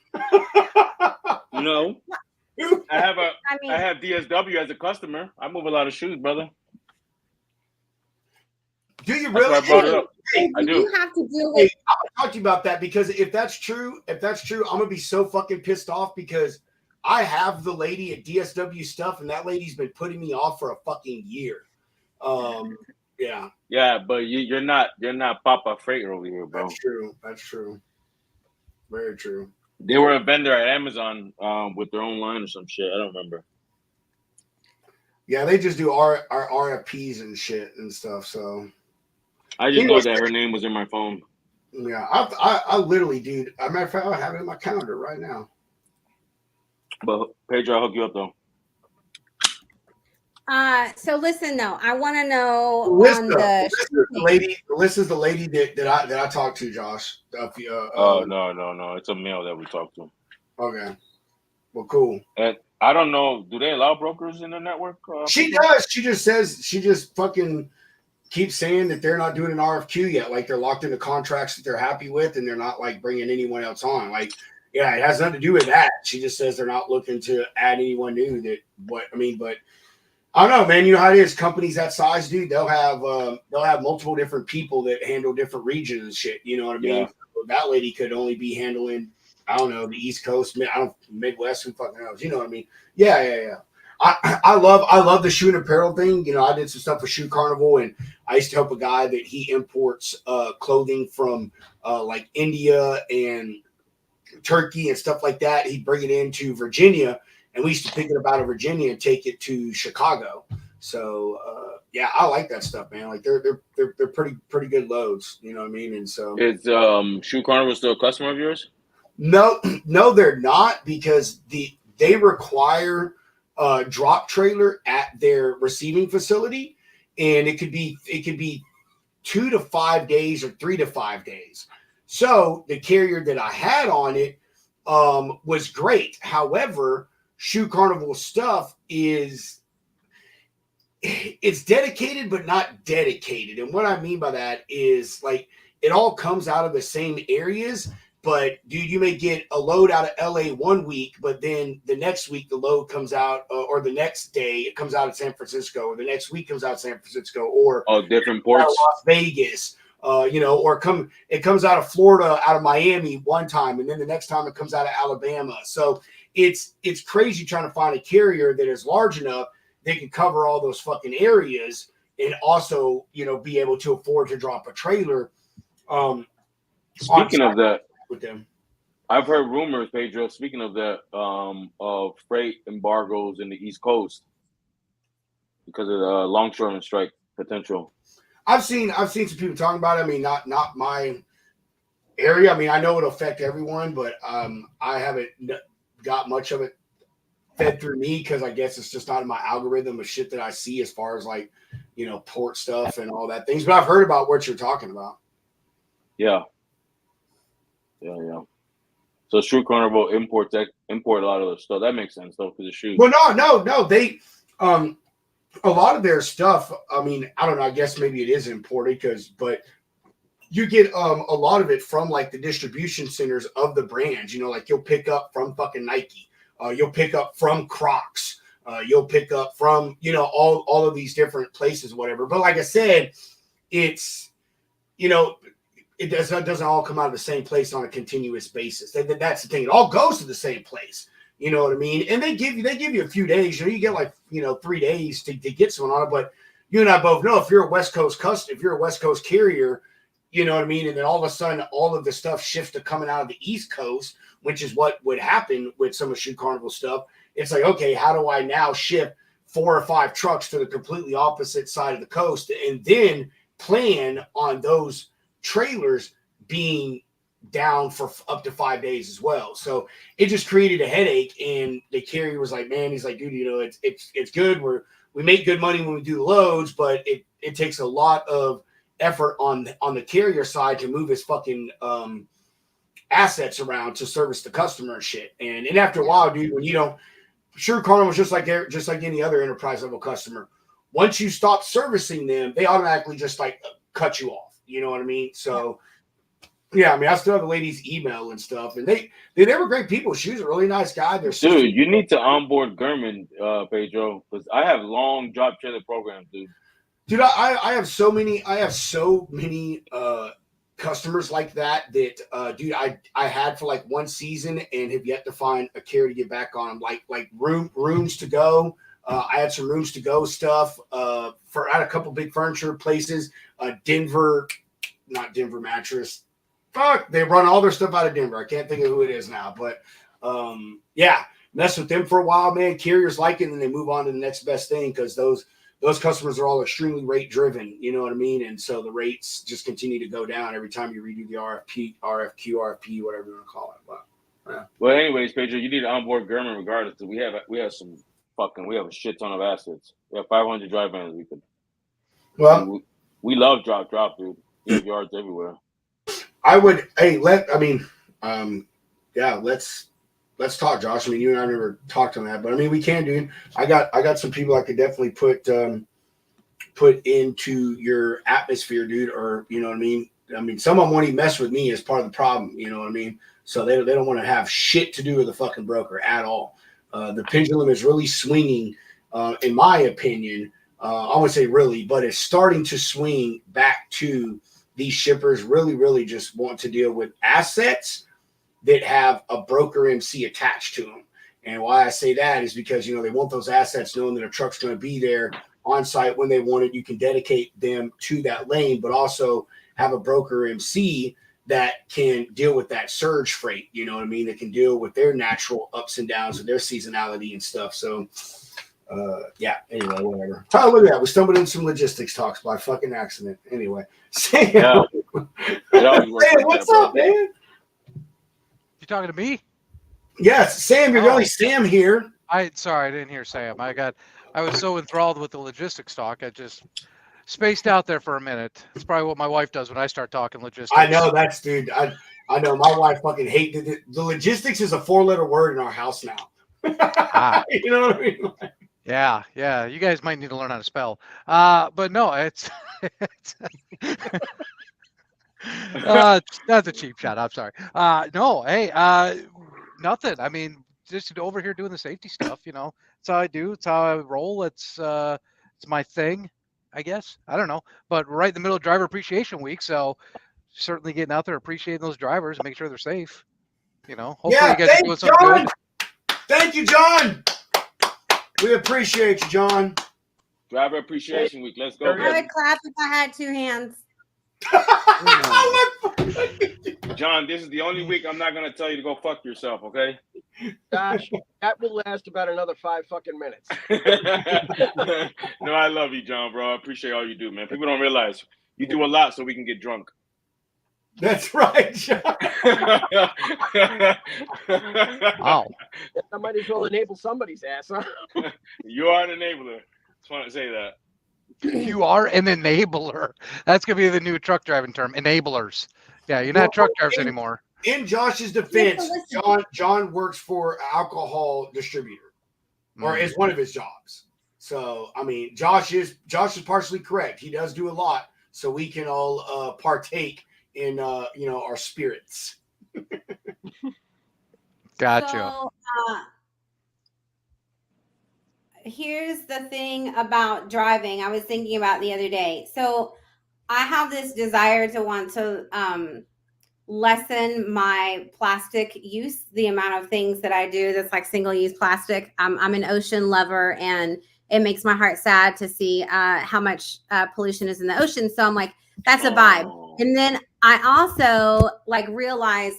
No. I have DSW as a customer. I move a lot of shoes, brother. Do you really? I brought it up. I do. You have to deal with. I'm gonna talk to you about that because if that's true, I'm gonna be so fucking pissed off because I have the lady at DSW stuff, and that lady's been putting me off for a fucking year. Yeah. Yeah, but you're not Papa Freighter over here, bro. That's true. Very true. They were a vendor at Amazon with their own line or some shit. I don't remember. Yeah, they just do our RFPs and shit and stuff. So I just know that her name was in my phone. Yeah, I literally, dude. As a matter of fact, I have it in my calendar right now. But Pedro, I'll hook you up though. So listen, though, I want to know Alyssa's the lady that I talked to, Josh. No, it's a male that we talked to. Okay, well, cool. And I don't know. Do they allow brokers in the network? She does. She just fucking keeps saying that they're not doing an RFQ yet. Like they're locked into contracts that they're happy with, and they're not like bringing anyone else on. Like, yeah, it has nothing to do with that. She just says they're not looking to add anyone new. But I don't know, man. You know how it is. Companies that size, dude, they'll have multiple different people that handle different regions and shit. You know what I mean? Yeah. So that lady could only be handling, I don't know, the East Coast, Midwest, who fucking knows? You know what I mean? Yeah. I love the shoe and apparel thing. You know, I did some stuff with Shoe Carnival, and I used to help a guy that he imports clothing from like India and Turkey and stuff like that. He'd bring it into Virginia. And we used to pick it up out of Virginia and take it to Chicago. So yeah, I like that stuff, man. Like they're pretty good loads. You know what I mean? And so is Shoe Carnival still a customer of yours? No, they're not, because they require a drop trailer at their receiving facility, and it could be 2 to 5 days or 3 to 5 days. So the carrier that I had on it was great. However, Shoe Carnival stuff it's dedicated but not dedicated. And what I mean by that is, like, it all comes out of the same areas, but dude, you may get a load out of LA one week, but then the next week the load comes out, or the next day it comes out of San Francisco, or the next week comes out of San Francisco, or different ports, Las Vegas, or it comes out of Florida, out of Miami one time, and then the next time it comes out of Alabama. So it's crazy trying to find a carrier that is large enough they can cover all those fucking areas and also, be able to afford to drop a trailer. Speaking of that, with them, I've heard rumors, Pedro. Speaking of that, of freight embargoes in the East Coast because of the longshoreman strike potential. I've seen some people talking about it. I mean, not my area. I mean, I know it'll affect everyone, but I haven't got much of it fed through me because I guess it's just not in my algorithm of shit that I see as far as like, port stuff and all that things. But I've heard about what you're talking about. Yeah. So Shoe Carnival import a lot of the stuff. That makes sense though, because the shoes. Well, no. They a lot of their stuff. I mean, I don't know. I guess maybe it is imported but you get a lot of it from like the distribution centers of the brands. Like you'll pick up from fucking Nike. You'll pick up from Crocs. You'll pick up from all of these different places, whatever. But like I said, it's it doesn't all come out of the same place on a continuous basis. That's the thing. It all goes to the same place. You know what I mean? And they give you a few days. You get like 3 days to get someone on it. But you and I both know if you're a West Coast carrier, you know what I mean? And then all of a sudden, all of the stuff shifts to coming out of the East Coast, which is what would happen with some of Shoe Carnival stuff. It's like, okay, how do I now ship 4 or 5 trucks to the completely opposite side of the coast and then plan on those trailers being down for up to 5 days as well? So it just created a headache, and the carrier was like, man, he's like, dude, it's good. We make good money when we do loads, but it takes a lot of effort on the carrier side to move his fucking assets around to service the customer and shit. And after a while, dude, when you don't, sure, Carnival was just like any other enterprise level customer. Once you stop servicing them, they automatically just like cut you off. You know what I mean? So yeah, I mean, I still have the lady's email and stuff, and they were great people. She was a really nice guy. Dude, you need to onboard German, Pedro, because I have long drop trailer programs, dude. Dude, I have so many customers like that, dude, I had for like one season and have yet to find a care to get back on them. Like rooms to go. I had some rooms to go stuff. I had a couple big furniture places. Not Denver mattress. Fuck, they run all their stuff out of Denver. I can't think of who it is now, but yeah, mess with them for a while, man. Carriers like it, and then they move on to the next best thing because those customers are all extremely rate driven. You know what I mean? And so the rates just continue to go down every time you redo the RFQ, whatever you want to call it. But, yeah. Well, anyways, Pedro, you need to onboard German regardless. We have a shit ton of assets. We have 500 drive vans. We love drop, dude. We have yards everywhere. Let's talk, Josh. I mean, you and I never talked on that, but I mean, we can, dude. I got some people I could definitely put into your atmosphere, dude. Or you know what I mean. I mean, someone won't even mess with me as part of the problem. You know what I mean. So they don't want to have shit to do with the fucking broker at all. The pendulum is really swinging, in my opinion. I wouldn't say really, but it's starting to swing back to these shippers really just want to deal with assets that have a broker MC attached to them. And why I say that is because, they want those assets knowing that a truck's going to be there on site when they want it. You can dedicate them to that lane, but also have a broker MC that can deal with that surge freight. You know what I mean? That can deal with their natural ups and downs and their seasonality and stuff. So, yeah, anyway, whatever. Oh, look at that. We stumbled in some logistics talks by fucking accident. Anyway, Sam, Sam, what's up, man? You talking to me? Yes, Sam, you're the only Sam here. Sorry, I didn't hear Sam. I was so enthralled with the logistics talk, I just spaced out there for a minute. It's probably what my wife does when I start talking logistics. I know that's, dude. I know my wife fucking hated it. The logistics is a 4-letter word in our house now. You know what I mean? Yeah. You guys might need to learn how to spell. But no, it's that's a cheap shot. I'm sorry. No, hey, nothing. I mean, just over here doing the safety stuff. It's how I do. It's how I roll. It's my thing, I guess. I don't know. But we're right in the middle of Driver Appreciation Week, so certainly getting out there, appreciating those drivers, and make sure they're safe. Hopefully you guys are doing something good. Thank you, John. We appreciate you, John. Driver Appreciation Week. Let's go. I would clap if I had 2 hands. John, this is the only week I'm not going to tell you to go fuck yourself, okay? Gosh, that will last about another 5 fucking minutes. No, I love you, John, bro. I appreciate all you do, man. People don't realize you do a lot so we can get drunk. That's right, John. Wow. I might as well enable somebody's ass, huh? You are an enabler. Just want to say that. You are an enabler. That's going to be the new truck driving term, enablers. Yeah, you're not truck drivers anymore. In Josh's defense, John works for an alcohol distributor, or is one of his jobs. So, I mean, Josh is partially correct. He does do a lot, so we can all partake in our spirits. Gotcha. So, here's the thing about driving. I was thinking about the other day. So I have this desire to want to lessen my plastic use, the amount of things that I do that's like single-use plastic. I'm an ocean lover, and it makes my heart sad to see how much pollution is in the ocean. So I'm like, that's a vibe. And then I also realize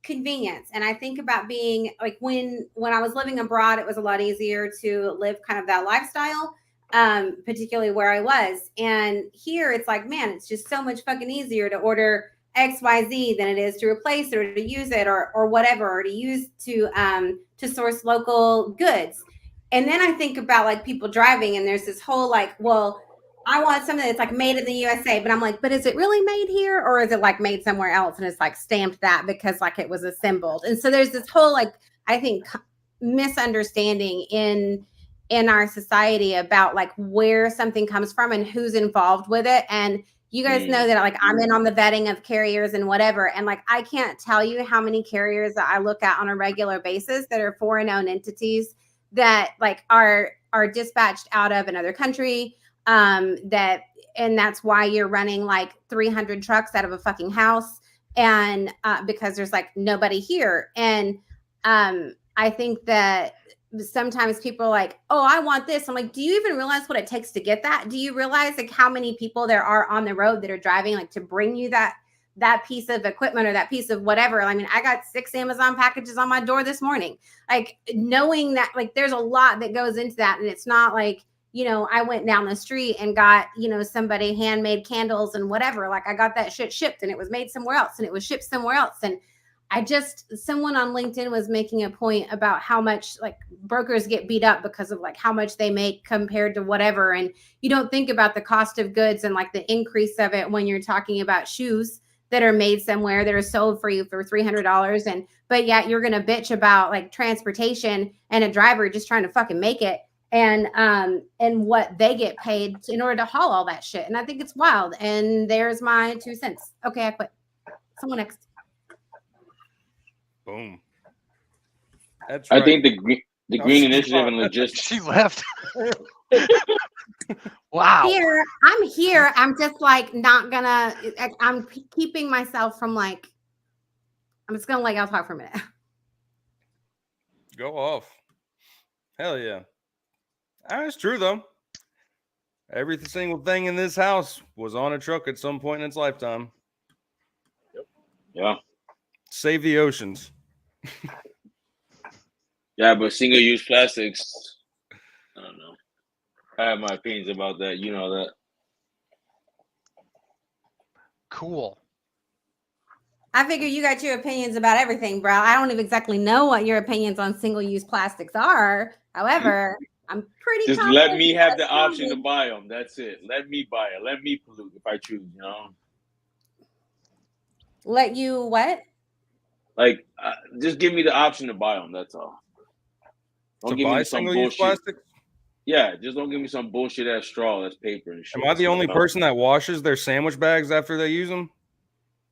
convenience. And I think about being when I was living abroad, it was a lot easier to live kind of that lifestyle, particularly where I was. And here it's man, it's just so much fucking easier to order XYZ than it is to replace or to use it or whatever, or to use to source local goods. And then I think about people driving, and there's this whole I want something that's like made in the USA, but I'm like, but is it really made here or is it like made somewhere else and it's like stamped that because like it was assembled? And so there's this whole like I think misunderstanding in our society about like where something comes from and who's involved with it. And you guys know that like I'm in on the vetting of carriers and whatever. And like I can't tell you how many carriers that I look at on a regular basis that are foreign owned entities that like are dispatched out of another country. And that's why you're running like 300 trucks out of a fucking house and because there's like nobody here. And I think that sometimes people are like, oh, I want this. I'm like, do you even realize what it takes to get that? Do you realize like how many people there are on the road that are driving like to bring you that piece of equipment or that piece of whatever? I mean, I got 6 Amazon packages on my door this morning. Like knowing that like there's a lot that goes into that. And it's not like, you know, I went down the street and got, you know, somebody handmade candles and whatever. Like I got that shit shipped and it was made somewhere else and it was shipped somewhere else. And someone on LinkedIn was making a point about how much like brokers get beat up because of like how much they make compared to whatever. And you don't think about the cost of goods and like the increase of it when you're talking about shoes that are made somewhere that are sold for you for $300. And, but yet you're going to bitch about like transportation and a driver just trying to fucking make it. And what they get paid in order to haul all that shit. And I think it's wild. And there's my 2 cents. Okay, I quit. Someone next. Boom. That's right. I think the Green Initiative and logistics. She left. Wow. I'm here. I'm just like not gonna. I'm keeping myself from like. I'm just gonna I'll talk for a minute. Go off. Hell yeah. That's true though. Every single thing in this house was on a truck at some point in its lifetime. Yep. Yeah. Save the oceans. Yeah, but single-use plastics, I don't know. I have my opinions about that. You know that. Cool. I figure you got your opinions about everything, bro. I don't even exactly know what your opinions on single-use plastics are. However, I'm pretty just let me have the option to buy them. That's it. Let me buy it. Let me pollute if I choose, you know. Let you what? Like, just give me the option to buy them. That's all. Don't give me some bullshit. Plastic? Yeah, just don't give me some bullshit ass straw that's paper and shit. Am I the only person that washes their sandwich bags after they use them?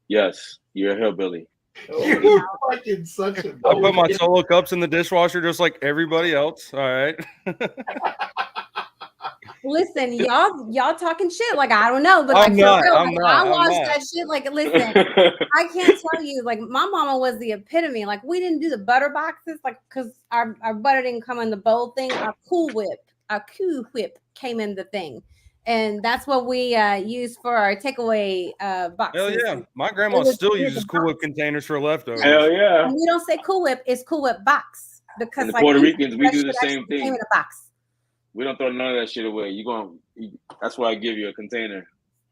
Yes, you're a hillbilly. You're fucking such a. I put my Solo cups in the dishwasher just like everybody else. All right. Listen, y'all talking shit. Like I don't know, but I'm like not, for real, I'm like, not, I watched that shit. Like, listen, I can't tell you. Like, my mama was the epitome. Like, we didn't do the butter boxes, like, because our butter didn't come in the bowl thing. Our Cool Whip came in the thing, and that's what we used for our takeaway boxes. Hell yeah, my grandma still uses Cool Whip containers for leftovers. Hell yeah. And we don't say Cool Whip; it's Cool Whip box because and the Puerto Ricans we do the same thing. Came in a box. We don't throw none of that shit away. That's why I give you a container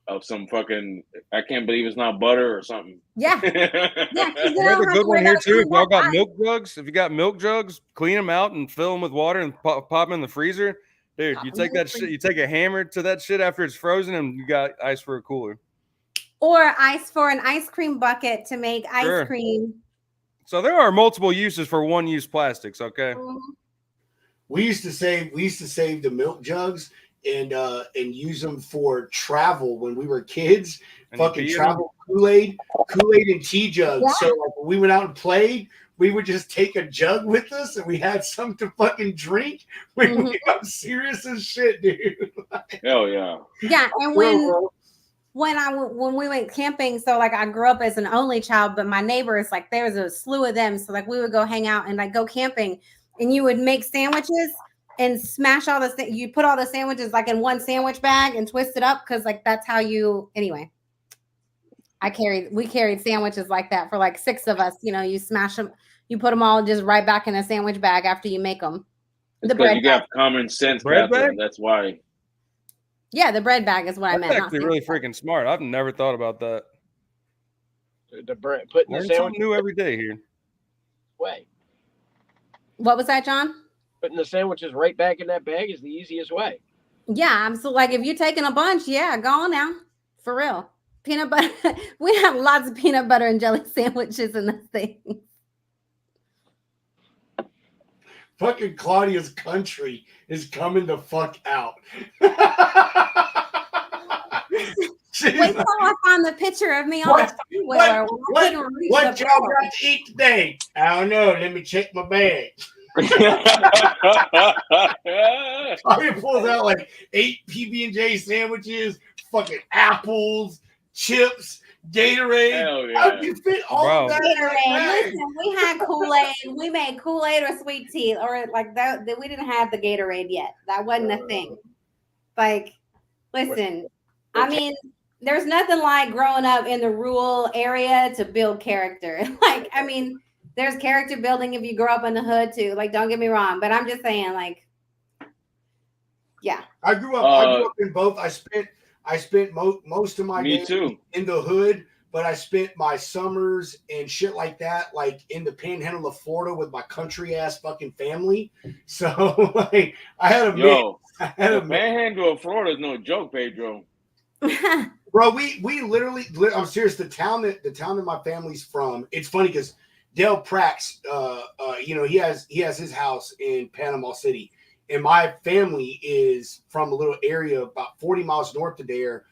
of some fucking. I can't believe it's not butter or something. Yeah, yeah. There's a good one here too. If y'all got milk jugs, if you got milk jugs, clean them out and fill them with water and pop them in the freezer. Dude, you take that shit. You take a hammer to that shit after it's frozen, and you got ice for a cooler. Or ice for an ice cream bucket to make ice cream. So there are multiple uses for one-use plastics. Okay. Mm-hmm. We used to save the milk jugs and use them for travel when we were kids. And fucking travel Kool-Aid and tea jugs. Yeah. So like, when we went out and played, we would just take a jug with us and we had some to fucking drink. We got serious as shit, dude. Hell yeah. Yeah, and when we went camping, so like I grew up as an only child, but my neighbors, like there was a slew of them. So like we would go hang out and like go camping. And you would make sandwiches and smash all the you put all the sandwiches like in one sandwich bag and twist it up because like that's how you anyway. We carried sandwiches like that for like 6 of us. You know, you smash them, you put them all just right back in a sandwich bag after you make them. The bread you got common sense, bread bag? That's why. Yeah, the bread bag is what I meant. That's actually really freaking smart. I've never thought about that. The bread, putting the sandwich something new every day here. Way. What was that, John? Putting the sandwiches right back in that bag is the easiest way. Yeah, I'm so like if you're taking a bunch, yeah, go on now. For real. Peanut butter. We have lots of peanut butter and jelly sandwiches in this thing. Fucking Claudia's country is coming the fuck out. Wait till I find the picture of me on a three-wheeler. What y'all got to eat today? I don't know. Let me check my bag. Claudia pulls out like 8 PB&J sandwiches, fucking apples, chips, Gatorade. Hell yeah. How do you fit all of that? Gatorade. Listen, we had Kool-Aid. We made Kool-Aid or sweet tea, or like that. We didn't have the Gatorade yet. That wasn't a thing. Like, listen, I mean, there's nothing like growing up in the rural area to build character. Like, I mean, there's character building if you grow up in the hood too. Like, don't get me wrong, but I'm just saying, like, yeah. I grew up in both. I spent most of my days in the hood, but I spent my summers and shit like that, like in the panhandle of Florida with my country ass fucking family. So like, I had a panhandle of Florida is no joke, Pedro. Bro, we literally, I'm serious. The town that my family's from. It's funny because Dale Prax, he has his house in Panama City. And my family is from a little area about 40 miles north of there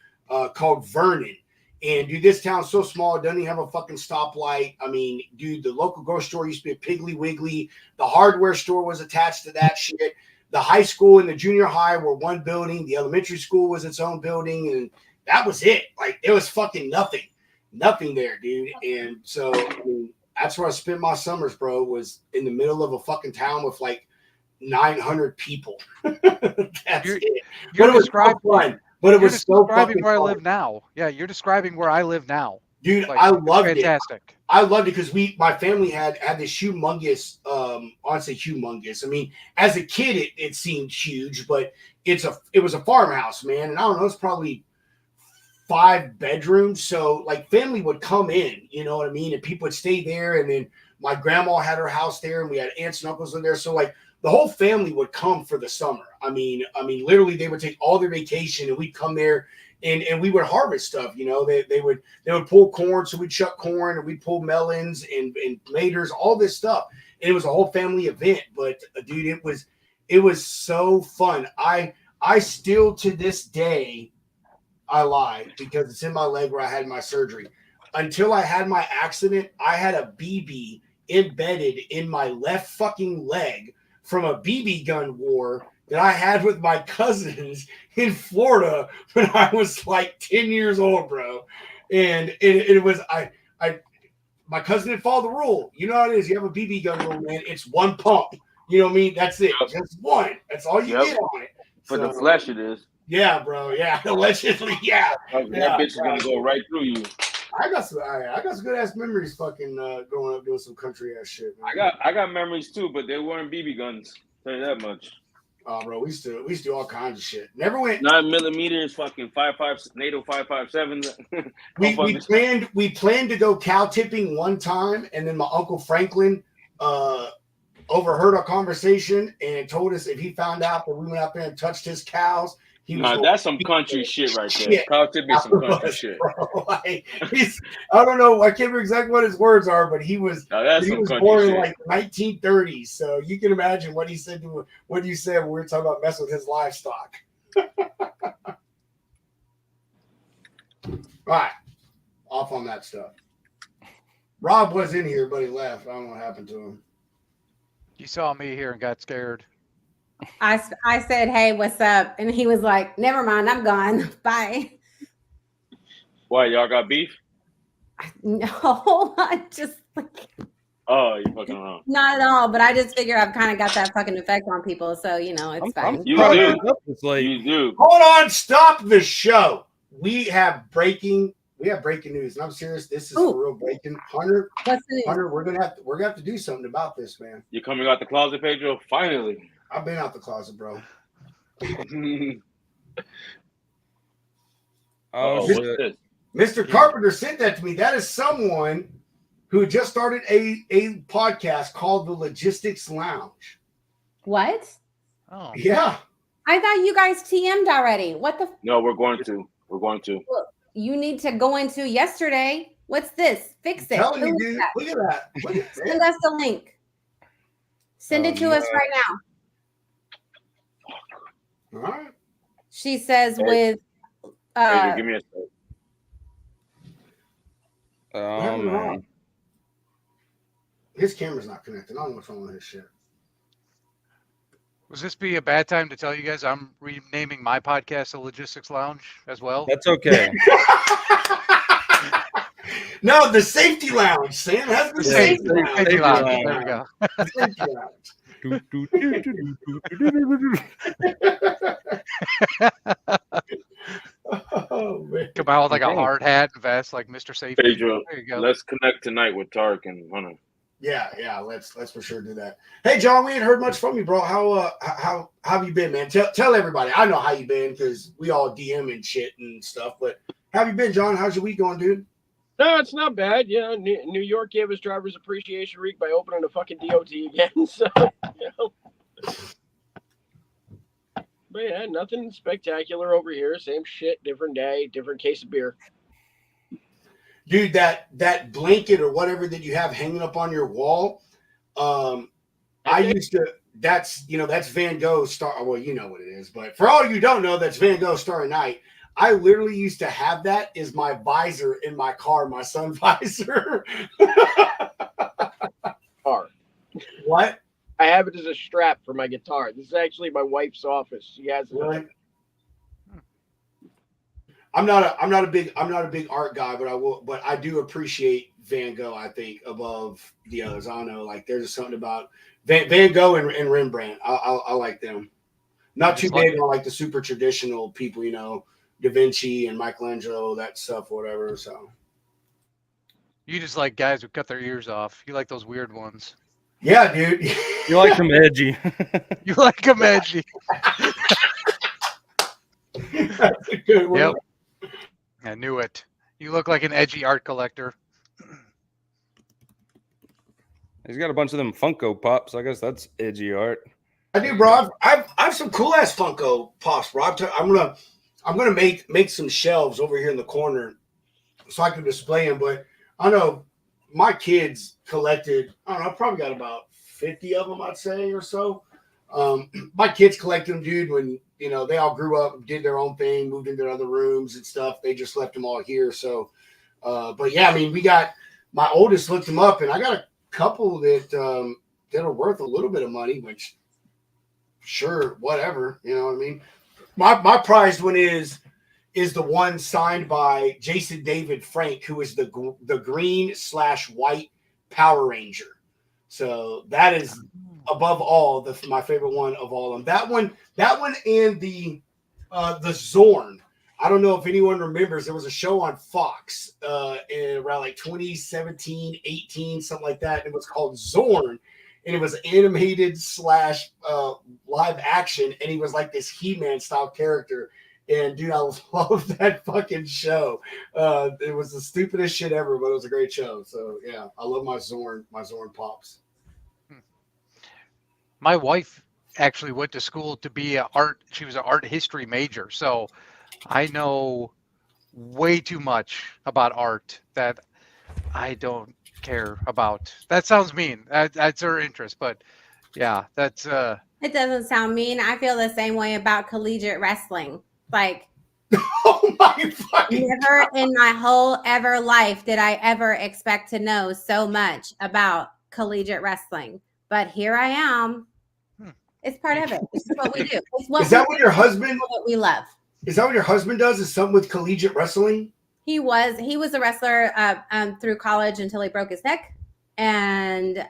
called Vernon. And, dude, this town's so small, it doesn't even have a fucking stoplight. I mean, dude, the local grocery store used to be a Piggly Wiggly. The hardware store was attached to that shit. The high school and the junior high were one building. The elementary school was its own building. And that was it. Like, there was fucking nothing there, dude. And so, I mean, that's where I spent my summers, bro, was in the middle of a fucking town with, like, 900 people. That's it. You're describing fun, but it was so fucking where fun. I live now. Yeah, you're describing where I live now. Dude, like, I loved fantastic. it. I loved it because my family had this humongous, I'd say humongous. I mean, as a kid, it seemed huge, but it was a farmhouse, man. And I don't know, it's probably 5 bedrooms. So like family would come in, you know what I mean? And people would stay there. And then my grandma had her house there and we had aunts and uncles in there. So like the whole family would come for the summer. I mean, literally they would take all their vacation and we'd come there and we would harvest stuff. You know, they would pull corn. So we'd chuck corn and we'd pull melons and tomatoes, all this stuff. And it was a whole family event, but dude, it was so fun. I still to this day, I lie because it's in my leg where I had my surgery. Until I had my accident, I had a BB embedded in my left fucking leg from a BB gun war that I had with my cousins in Florida when I was like 10 years old, bro. And it was my cousin didn't follow the rule. You know how it is. You have a BB gun rule, man. It's one pump. You know what I mean? That's it. Just one. That's all you get on it. For the flesh, it is. Yeah, bro. Yeah, allegedly. Yeah. That bitch is gonna go right through you. I got some good ass memories. Fucking growing up doing some country ass shit. Man. I got memories too, but they weren't BB guns. Tell you that much. Oh, bro, we used to do all kinds of shit. Never went 9mm, fucking 5.5 NATO 5.57s. We planned to go cow tipping one time, and then my Uncle Franklin overheard our conversation and told us if he found out that we went out there and touched his cows. That's some country shit right there. Cow tipping some country shit. Like, I don't know. I can't remember exactly what his words are, but he was born in like 1930s. So you can imagine what he said what you said when we were talking about messing with his livestock. All right. Off on that stuff. Rob was in here, but he left. I don't know what happened to him. You saw me here and got scared. I said, hey, what's up? And he was like, never mind, I'm gone. Bye. Why, y'all got beef? No, I just like. Oh, you fucking wrong. Not at all, but I just figure I've kind of got that fucking effect on people. So, you know, it's fine. You do. Hold on, stop the show. We have breaking news. And I'm serious. This is for real breaking. Hunter, we're gonna have to do something about this, man. You coming out the closet, Pedro? Finally. I've been out the closet, bro. Shit. Mr. Carpenter sent that to me. That is someone who just started a podcast called the Logistics Lounge. What? Oh. Yeah. I thought you guys TM'd already. What the? No, we're going to. We're going to. You need to go into yesterday. What's this? Fix it. Telling you, dude. Look at that. Look at Send us the link. Send it to us right now. All right. She says Hey. with. Hey, give me a sec. Oh man. His camera's not connected. I don't know what's wrong with his shit. Was this be a bad time to tell you guys I'm renaming my podcast the Logistics Lounge as well? That's okay. No, the safety lounge, Sam. That's the safety lounge. Safety Lounge. There we go. Safety lounge. Oh man. Come out with like a hard hat and vest, like Mr. Safety. Pedro, There you go. let's connect tonight with Tark and Hunter. Yeah, let's for sure do that. Hey, John, we ain't heard much from you, bro. How have you been, man? Tell everybody. I know how you been because we all DM and shit and stuff. But how have you been, John? How's your week going, dude? No, it's not bad. You know, New York gave us Drivers Appreciation Week by opening a fucking DOT again. So, you know. But yeah, nothing spectacular over here. Same shit, different day, different case of beer. Dude, that blanket or whatever that you have hanging up on your wall, I used to. That's Van Gogh Star. Well, you know what it is, but for all you don't know, that's Van Gogh Starry Night. I literally used to have that as my visor in my car, my sun visor. Car. What? I have it as a strap for my guitar. This is actually my wife's office. She has it. Really? I'm not a big art guy, but I do appreciate Van Gogh, I think, above the others. I don't know, like there's just something about Van Gogh and Rembrandt. I like them. Not too big on like the super traditional people, Da Vinci and Michelangelo, that stuff, whatever. So You just like guys who cut their ears off. You like those weird ones. yeah, dude. You like them edgy. You like them edgy. That's a good one. Yep. I knew it. You look like an edgy art collector. He's got a bunch of them Funko Pops. I guess that's edgy art. I do, bro. I have some cool ass Funko Pops, bro. I'm gonna make some shelves over here in the corner so I can display them. But I know my kids collected. I don't know. I probably got about 50 of them, I'd say, or so. My kids collected them, dude. When they all grew up, did their own thing, moved into other rooms and stuff. They just left them all here. So, but yeah, I mean, we got my oldest looked them up, and I got a couple that are worth a little bit of money, which sure, whatever. You know what I mean? My prized one is the one signed by Jason David Frank, who is the green/white Power Ranger. So that is above all my favorite one of all of them. That one and the Zorn. I don't know if anyone remembers. There was a show on Fox in around like 2017, 18, something like that. And it was called Zorn. And it was animated / live action. And he was like this He-Man style character. And dude, I love that fucking show. It was the stupidest shit ever, but it was a great show. So yeah, I love my Zorn Pops. My wife actually went to school to be she was an art history major. So I know way too much about art that I don't care about. That sounds mean. That's her interest, but yeah, that's It doesn't sound mean. I feel the same way about collegiate wrestling. Like, oh my fucking never God. in my whole ever life did I ever expect to know so much about collegiate wrestling. But here I am. It's part of it. This is what we do. It's what Is that what your husband? what we love. Is that what your husband does? Is something with collegiate wrestling? He was a wrestler through college until he broke his neck, and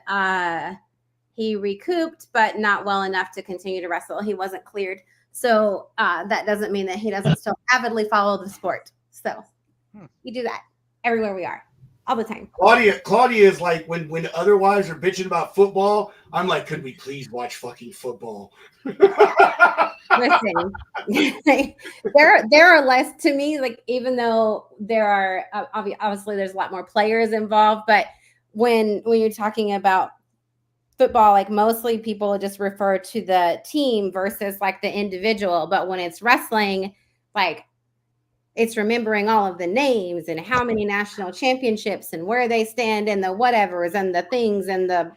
he recouped, but not well enough to continue to wrestle. He wasn't cleared, so that doesn't mean that he doesn't still avidly follow the sport. So we do that everywhere we are, all the time. Claudia is like when other wives are bitching about football, I'm like, could we please watch fucking football? Listen, there are less to me, like, even though there are obviously there's a lot more players involved, but when you're talking about football, like mostly people just refer to the team versus like the individual. But when it's wrestling, like it's remembering all of the names and how many national championships and where they stand and the whatevers and the things and the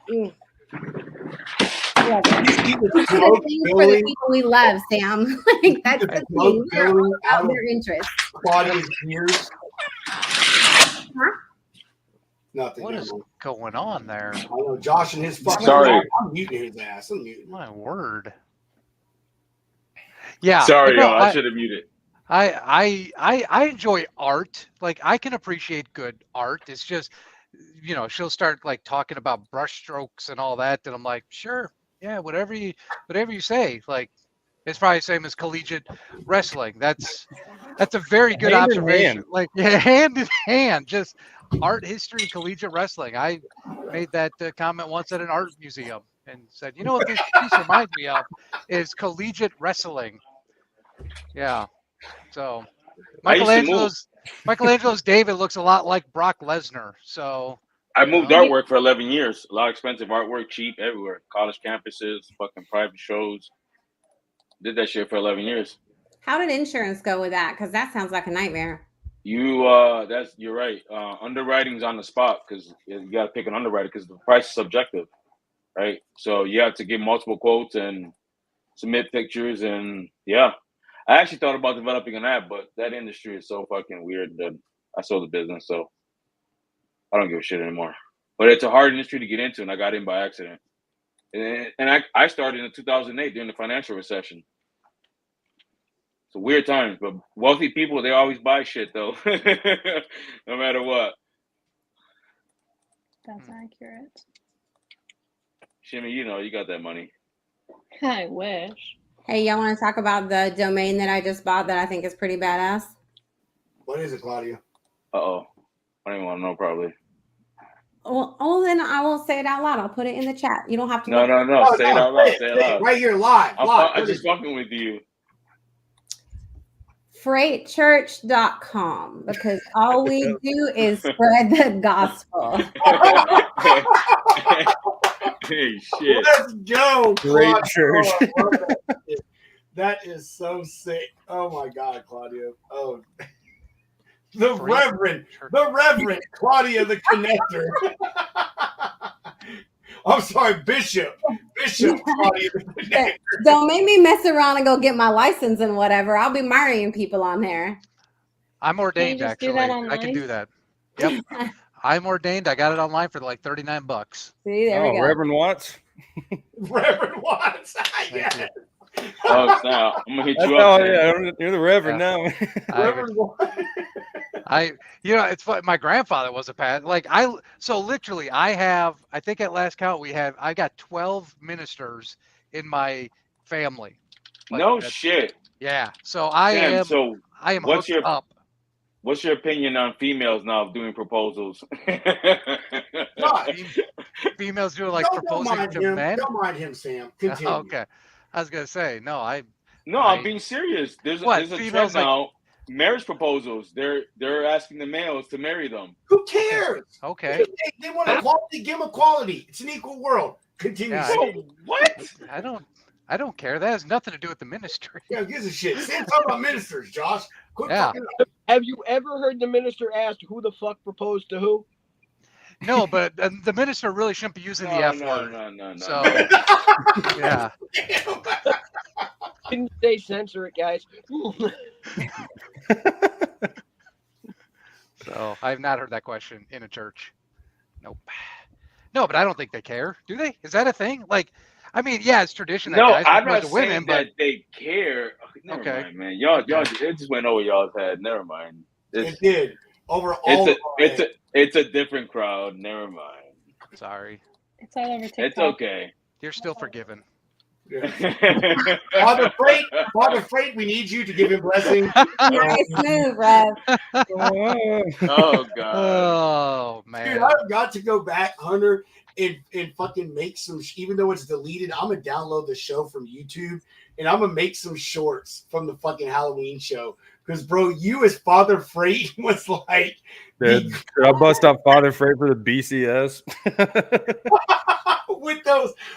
whatever. These are the things for the people we love, Sam. Like that's the thing. We're all about their interests. Claudia's ears. Huh? Nothing. What is going on there? I know Josh and his fucking. Sorry. I'm muting his ass. I'm muting. My word. Yeah. Sorry, no, y'all. I should have muted. I enjoy art. Like I can appreciate good art. It's just, you know, she'll start like talking about brush strokes and all that, and I'm like, sure, yeah, whatever you say. Like it's probably the same as collegiate wrestling. That's a very good Hand in observation. hand. Like hand in hand, just art history, collegiate wrestling. I made that comment once at an art museum and said, you know what this piece reminds me of is collegiate wrestling. Yeah. So Michelangelo's David looks a lot like Brock Lesnar. So I moved artwork for 11 years. A lot of expensive artwork, cheap everywhere. College campuses, fucking private shows. Did that shit for 11 years. How did insurance go with that? Because that sounds like a nightmare. You're right. Underwriting's on the spot because you got to pick an underwriter because the price is subjective, right? So you have to give multiple quotes and submit pictures, and yeah. I actually thought about developing an app, but that industry is so fucking weird that I sold the business, so I don't give a shit anymore. But it's a hard industry to get into, and I got in by accident. And I started in 2008 during the financial recession. It's a weird time, but wealthy people, they always buy shit, though, no matter what. That's accurate. Shimmy, you know, you got that money. I wish. Hey, y'all want to talk about the domain that I just bought that I think is pretty badass? What is it, Claudia? Uh-oh. I don't even want to know, probably. Well, then I won't say it out loud. I'll put it in the chat. You don't have to. No. Oh, Say it out loud. Say it loud. Right here, live. I'm just fucking with you. Freightchurch.com, because all we do is spread the gospel. Hey, shit. Let's go. Great Claudia. church. Oh, I love that shit. That is so sick. Oh my God, Claudia. Oh, the Reverend Claudia the Connector. I'm sorry, Bishop Claudia the Connector. Don't make me mess around and go get my license and whatever. I'll be marrying people on there. I'm ordained, Can you just do actually. that I can online? do that. Yep. I'm ordained. I got it online for like $39. See, there we go. Reverend Watts. Reverend Watts. Yes. Oh, snap. I'm going to hit That's you up. how, yeah, you're the Reverend now. Reverend Watts. You know, it's funny. My grandfather was a pastor. So literally I think at last count I got 12 ministers in my family. No shit. Yeah. So I am hooked up. What's your opinion on females now doing proposals? Females doing proposing to men? Don't mind him, Sam. Continue. Okay. I was gonna say, I'm being serious. There's a trend now. Marriage proposals. They're asking the males to marry them. Who cares? Okay. They want equality. Give them equality. It's an equal world. Continue. Yeah, what? I don't care. That has nothing to do with the ministry. Yeah, who gives a shit? Sam, talk about ministers, Josh. Quit fucking up. Have you ever heard the minister asked who the fuck proposed to who? No, but the minister really shouldn't be using the F word. No. So, yeah. Didn't they censor it, guys? So I have not heard that question in a church. Nope. No, but I don't think they care. Do they? Is that a thing? Yeah, it's tradition. No, guys I'm not to saying women, that they care. Never Okay. mind, man. Y'all, it just went over y'all's head. Never mind. It did. Over all. It's a different crowd. Never mind. Sorry. It's all over TikTok. It's okay. You're still forgiven. Father Freight, we need you to give him blessing. Nice move, Rev. Oh God. Oh man. Dude, I've got to go back, Hunter, and fucking make some. Even though it's deleted, I'm gonna download the show from YouTube and I'm gonna make some shorts from the fucking Halloween show. Because, bro, you as Father Freight was like, Dude, should I bust out Father Freight for the BCS?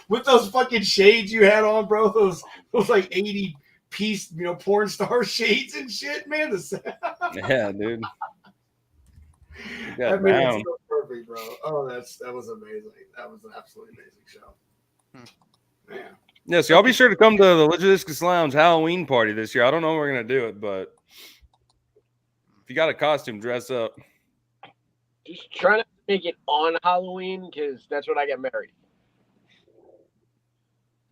with those fucking shades you had on, bro. Those like 80-piece, porn star shades and shit, man. Yeah, dude. That made it so perfect, bro. Oh, that was amazing. That was an absolutely amazing show. Man. Yeah, so y'all be sure to come to the Logistics Lounge Halloween party this year. I don't know when we're gonna do it, but if you got a costume, dress up. Just trying to make it on Halloween because that's when I get married.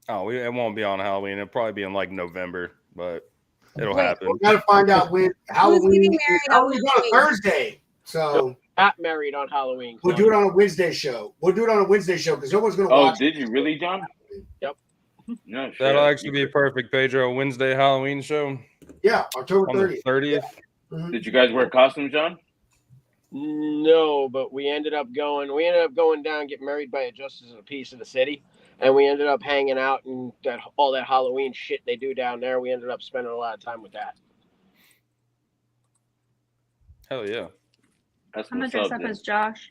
Oh, it won't be on Halloween. It'll probably be in like November, but it'll happen. We gotta find out when Halloween. Halloween's on a Thursday, so not married on Halloween. We'll do it on a Wednesday show. Because no one's gonna watch. Oh, did you really, John? Yep. No, that'll actually be perfect, Pedro. Wednesday Halloween show. Yeah, October 30th. 30th. Mm-hmm. Did you guys wear costumes, John? No, but we ended up going down, get married by a justice of the peace of the city, and we ended up hanging out and all that Halloween shit they do down there. We ended up spending a lot of time with that. Hell yeah! I'm gonna dress up as Josh.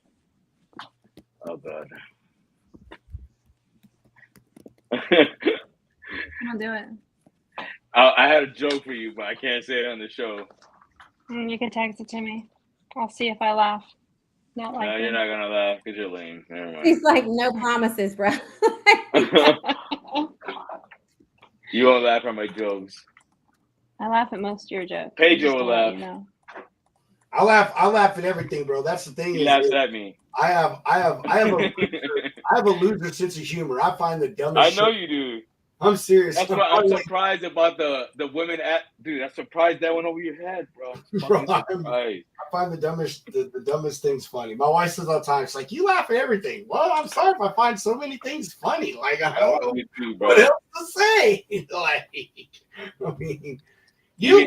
Oh god. I'll do it. I had a joke for you, but I can't say it on the show. You can text it to me. I'll see if I laugh. Not like you're not gonna laugh because you're lame. Never mind. He's like, no promises, bro. You won't laugh at my jokes. I laugh at most of your jokes. Pedro will laugh. I laugh at everything, bro. That's the thing. He laughs at me. I have a loser sense of humor. I find the dumbest. I know you do. I'm serious. That's why I'm surprised about the women dude. I'm surprised that went over your head, bro. I find the dumbest things funny. My wife says all the time, "It's like you laugh at everything." Well, I'm sorry if I find so many things funny. Like I don't know what else to say. Like, I mean, you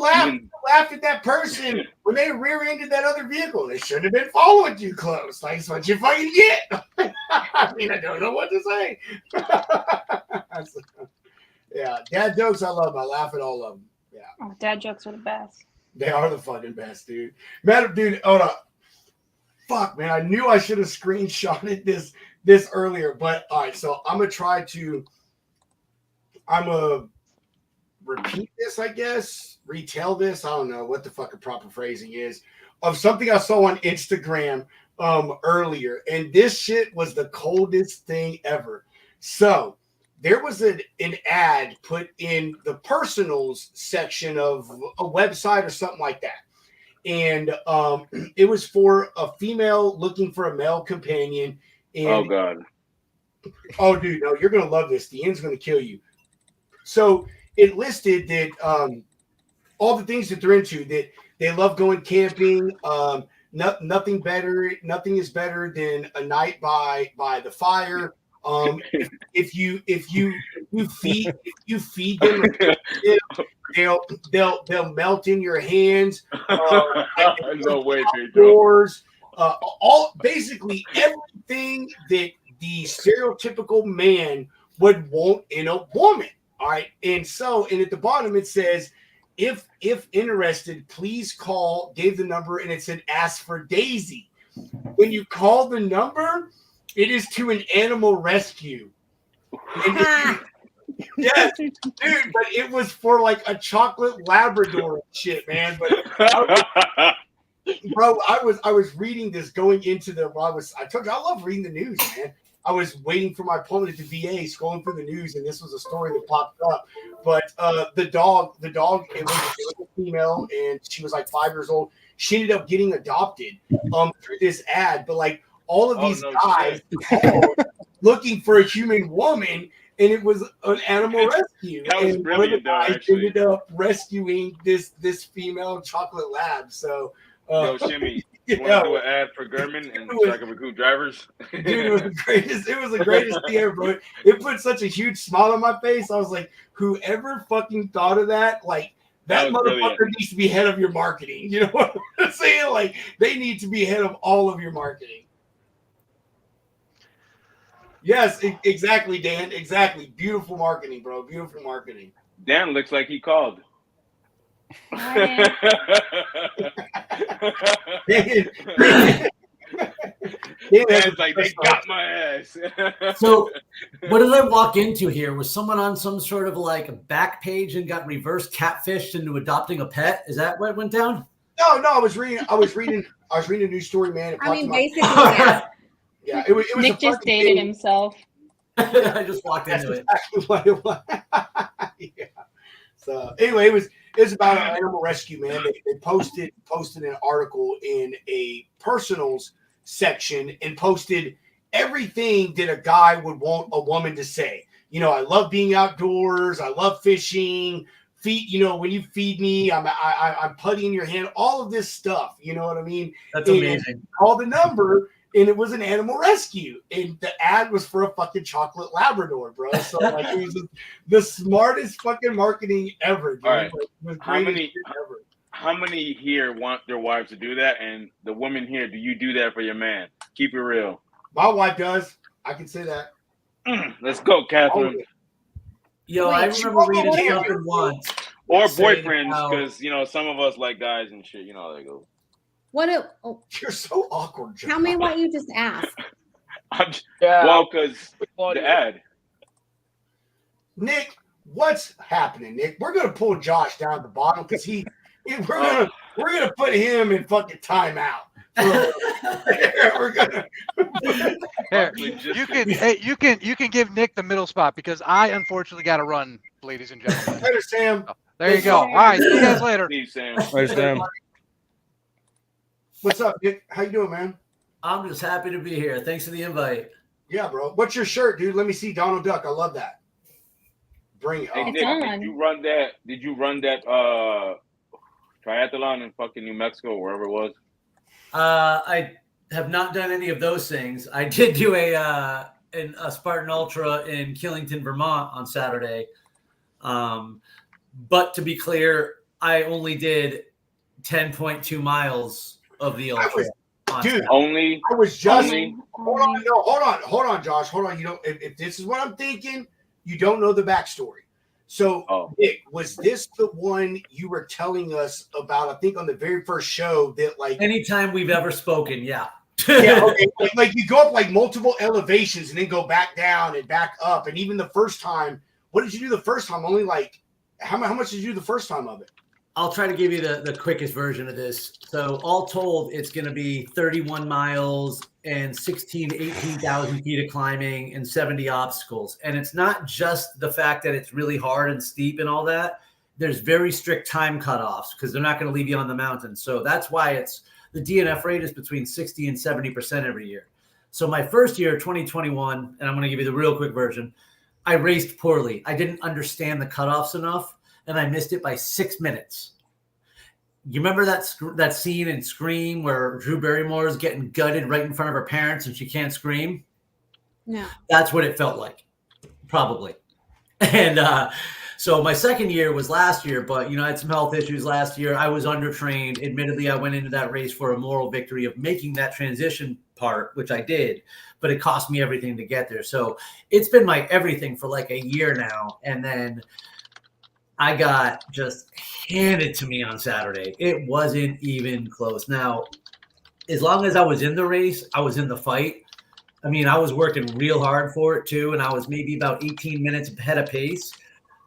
laughed at that person when they rear-ended that other vehicle. They shouldn't have been following you close. Like, it's what you fucking get. I mean, I don't know what to say. Yeah, dad jokes, I love them. I laugh at all of them. Yeah. Oh, dad jokes are the best. They are the fucking best, dude. Dude, hold up. Fuck, man. I knew I should have screenshotted this earlier, but all right. So I'm gonna repeat this, I guess, retell this. I don't know what the fucking proper phrasing is of something I saw on Instagram earlier, and this shit was the coldest thing ever. So there was an ad put in the personals section of a website or something like that. And it was for a female looking for a male companion. And, oh, God. Oh, dude, no, you're going to love this. The end's going to kill you. So it listed that all the things that they're into, that they love going camping. Nothing is better than a night by the fire. If you feed them, they'll melt in your hands. No way, doors. All basically everything that the stereotypical man would want in a woman. All right, and at the bottom it says, if interested, please call. Gave the number, and it said ask for Daisy. When you call the number, it is to an animal rescue. Yes, dude, but it was for like a chocolate Labrador and shit, man. But bro, I was reading this going into I told you I love reading the news, man. I was waiting for my appointment at the VA, scrolling through the news, and this was a story that popped up. But the dog, it was a female, and she was like 5 years old. She ended up getting adopted through this ad. But like all of these guys looking for a human woman, and it was an animal rescue. That was brilliant, though. Actually, ended up rescuing this female chocolate lab. So, yo, Shimmy. You want to do an ad for German and so I can recruit drivers? Dude, it was the greatest. It was the greatest thing ever, bro. It put such a huge smile on my face. I was like, whoever fucking thought of that, like, that motherfucker needs to be head of your marketing. You know what I'm saying? Like, they need to be head of all of your marketing. Yes, exactly, Dan. Exactly. Beautiful marketing, bro. Beautiful marketing. Dan looks like he called. Hi, Dan, Dan's like, they got my ass. So, what did I walk into here? Was someone on some sort of like a back page and got reverse catfished into adopting a pet? Is that what went down? No, I was reading a news story, man. I mean, basically, yeah. Yeah, it was Nick a just fucking dated thing. himself. I just walked That's into it. exactly what it was. Yeah. So anyway, it was about an animal rescue, man. They posted an article in a personals section and posted everything that a guy would want a woman to say. You know, I love being outdoors. I love fishing. Feed, you know, when you feed me, I'm putty in your hand. All of this stuff, you know what I mean? That's And amazing. called the number, and it was an animal rescue, and the ad was for a fucking chocolate Labrador, bro. So like, it was just the smartest fucking marketing ever, dude. All right. Like, it was How greatest many- shit ever. How many here want their wives to do that? And the women here, do you do that for your man? Keep it real. My wife does. I can say that. Let's go, Catherine. Yo, Wait, I remember reading what- something once. Or saying boyfriends, how- because, you know, some of us like guys and shit. You know how they go. You're so awkward, John. Tell me what you just asked. Yeah. Well, because Claudia. the ad. Nick, what's happening, Nick? We're gonna pull Josh down at the bottom because we're gonna put him in fucking timeout. We're gonna. Here, Logistic. you can give Nick the middle spot because I unfortunately got to run, ladies and gentlemen. Later, Sam. There you go. All right, see you guys later. Steve, Sam. Nice, Sam. What's up, Nick? How you doing, man? I'm just happy to be here. Thanks for the invite. Yeah, bro. What's your shirt, dude? Let me see Donald Duck. I love that. Bring it. Hey, Oh, It's Nick, on. did you run that triathlon in fucking New Mexico or wherever it was? I have not done any of those things. I did do a Spartan Ultra in Killington, Vermont on Saturday. But to be clear, I only did 10.2 miles of the Ultra. Dude, Only I was just Only- hold on, Josh. Hold on. You know, if this is what I'm thinking, you don't know the backstory. So, Nick, was this the one you were telling us about? I think on the very first show that, like, Anytime we've ever spoken, yeah. yeah, okay, like you go up like multiple elevations and then go back down and back up, and even the first time, what did you do the first time? Only like how much did you do the first time of it? I'll try to give you the quickest version of this. So all told, it's going to be 31 miles and 16 to 18,000 feet of climbing and 70 obstacles. And it's not just the fact that it's really hard and steep and all that. There's very strict time cutoffs because they're not going to leave you on the mountain. So that's why it's the DNF rate is between 60 and 70% every year. So my first year, 2021, and I'm going to give you the real quick version, I raced poorly. I didn't understand the cutoffs enough. And I missed it by 6 minutes. You remember that scene in Scream where Drew Barrymore is getting gutted right in front of her parents and she can't scream? No. That's what it felt like, probably. And so my second year was last year, but, you know, I had some health issues last year. I was undertrained. Admittedly, I went into that race for a moral victory of making that transition part, which I did, but it cost me everything to get there. So it's been my everything for like a year now. And then I got just handed to me on Saturday. It wasn't even close. Now, as long as I was in the race, I was in the fight. I mean, I was working real hard for it too, and I was maybe about 18 minutes ahead of pace.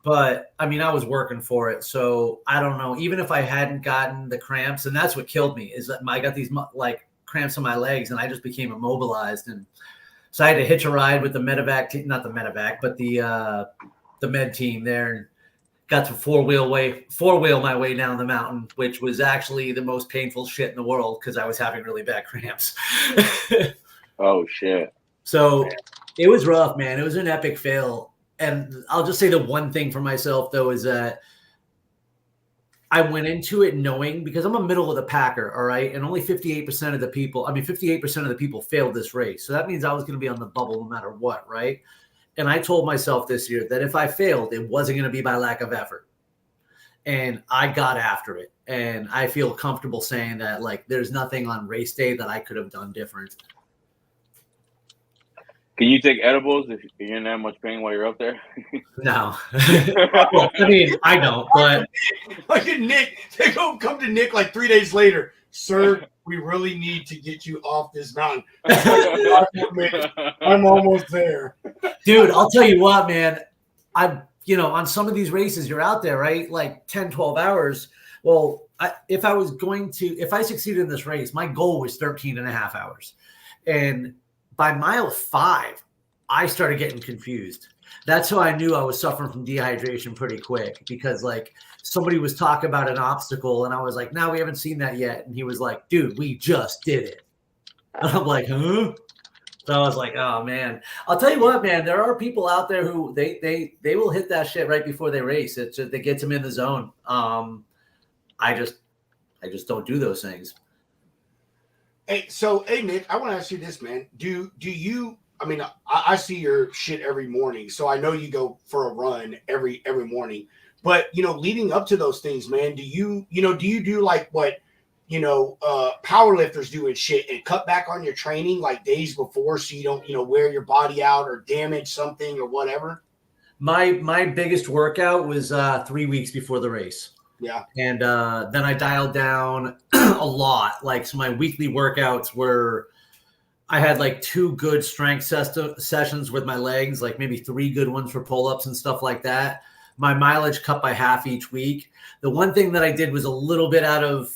But, I mean, I was working for it. So, I don't know. Even if I hadn't gotten the cramps, and that's what killed me, is that I got these, like, cramps in my legs, and I just became immobilized. And so I had to hitch a ride with the medevac team, not the medevac, but the med team there, and got to four-wheel my way down the mountain, which was actually the most painful shit in the world because I was having really bad cramps. Oh, shit. So it was rough, man. It was an epic fail. And I'll just say the one thing for myself, though, is that I went into it knowing, because I'm a middle of the packer, all right? And only 58% of the people failed this race. So that means I was going to be on the bubble no matter what, right? And I told myself this year that if I failed, it wasn't going to be by lack of effort. And I got after it. And I feel comfortable saying that, like, there's nothing on race day that I could have done different. Can you take edibles if you're in that much pain while you're up there? No. Well, I mean, I don't, but Look at Nick. They come to Nick like 3 days later. Sir, we really need to get you off this mountain. I'm almost there. dude, I'll tell you what, man. On some of these races, you're out there, right? Like 10, 12 hours. Well, if I succeeded in this race, my goal was 13 and a half hours. And by mile 5, I started getting confused. That's how I knew I was suffering from dehydration pretty quick, because like somebody was talking about an obstacle and I was like, no, we haven't seen that yet. And he was like, dude, we just did it. And I'm like, huh? So I was like, oh man. I'll tell you what, man, there are people out there who they will hit that shit right before they race. It gets them in the zone. I just don't do those things. Hey, Nick, I want to ask you this, man. Do you? I mean, I see your shit every morning, so I know you go for a run every morning. But leading up to those things, man, do you do like what power lifters do and shit, and cut back on your training like days before, so you don't wear your body out or damage something or whatever? My biggest workout was 3 weeks before the race. Yeah. And then I dialed down a lot. Like, so my weekly workouts were, I had like 2 good strength sessions with my legs, like maybe 3 good ones for pull-ups and stuff like that. My mileage cut by half each week. The one thing that I did was a little bit out of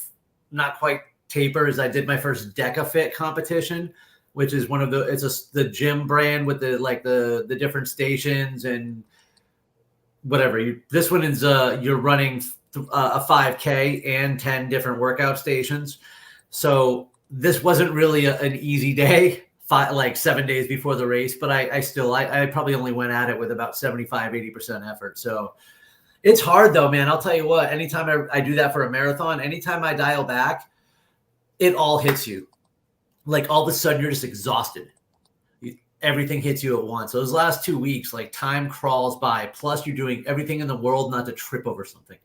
not quite taper is I did my first DecaFit competition, which is the gym brand with the different stations and whatever. This one is you're running a 5K and 10 different workout stations. So this wasn't really an easy day, 7 days before the race, but I probably only went at it with about 75-80% effort. So it's hard though, man. I'll tell you what, anytime I do that for a marathon, anytime I dial back, it all hits you. Like all of a sudden you're just exhausted. Everything hits you at once. Those last 2 weeks, like time crawls by. Plus you're doing everything in the world not to trip over something.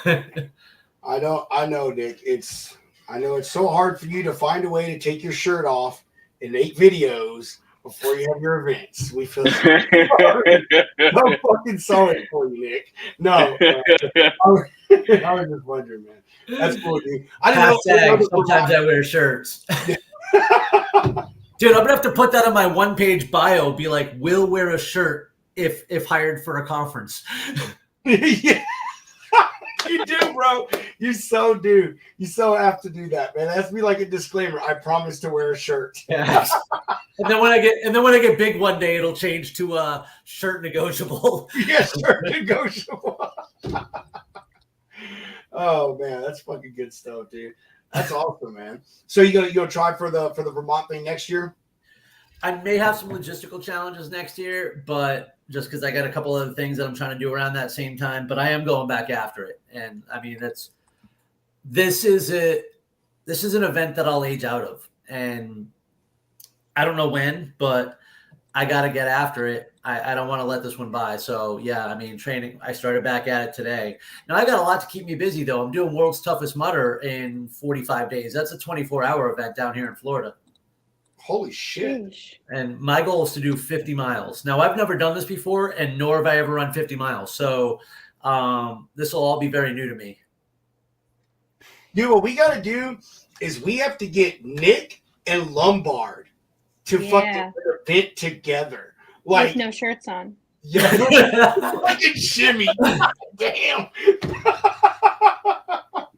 I know, Nick. I know it's so hard for you to find a way to take your shirt off and make videos before you have your events. We feel sorry. I'm fucking sorry for you, Nick. No, I was just wondering, man. That's cool, dude. I didn't know. Sometimes I wear shirts. Dude, I'm gonna have to put that on my 1-page bio. Be like, will wear a shirt if hired for a conference. Yeah. You do, bro. You so do. You so have to do that, man. That's be like a disclaimer. I promise to wear a shirt. Yeah. And then when I get big one day, it'll change to shirt negotiable. Yeah, shirt negotiable. Oh man, that's fucking good stuff, dude. That's awesome, man. So you gonna try for the Vermont thing next year? I may have some logistical challenges next year, but just because I got a couple other things that I'm trying to do around that same time, but I am going back after it. And I mean, this is an event that I'll age out of, and I don't know when, but I got to get after it. I don't want to let this one by. So yeah, I mean, training, I started back at it today. Now I got a lot to keep me busy though. I'm doing World's Toughest Mudder in 45 days. That's a 24-hour event down here in Florida. Holy shit. And my goal is to do 50 miles. Now, I've never done this before, and nor have I ever run 50 miles. So this will all be very new to me. Dude, what we got to do is we have to get Nick and Lombard to fucking event together. Like, with no shirts on. Yeah. Fucking shimmy. Damn.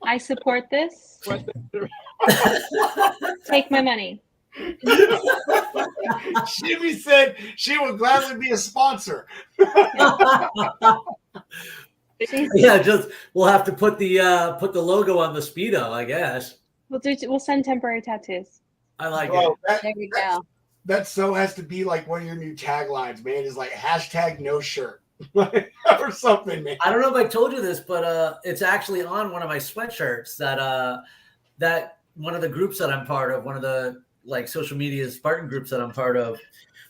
I support this. Take my money. Shimmy said she would gladly be a sponsor. Yeah, just we'll have to put the logo on the Speedo, I guess. We'll send temporary tattoos. I like it. There we go. That so has to be like one of your new taglines, man. Is like hashtag no shirt or something, man. I don't know if I told you this, but it's actually on one of my sweatshirts that one of the groups that I'm part of, one of the like social media Spartan groups that I'm part of,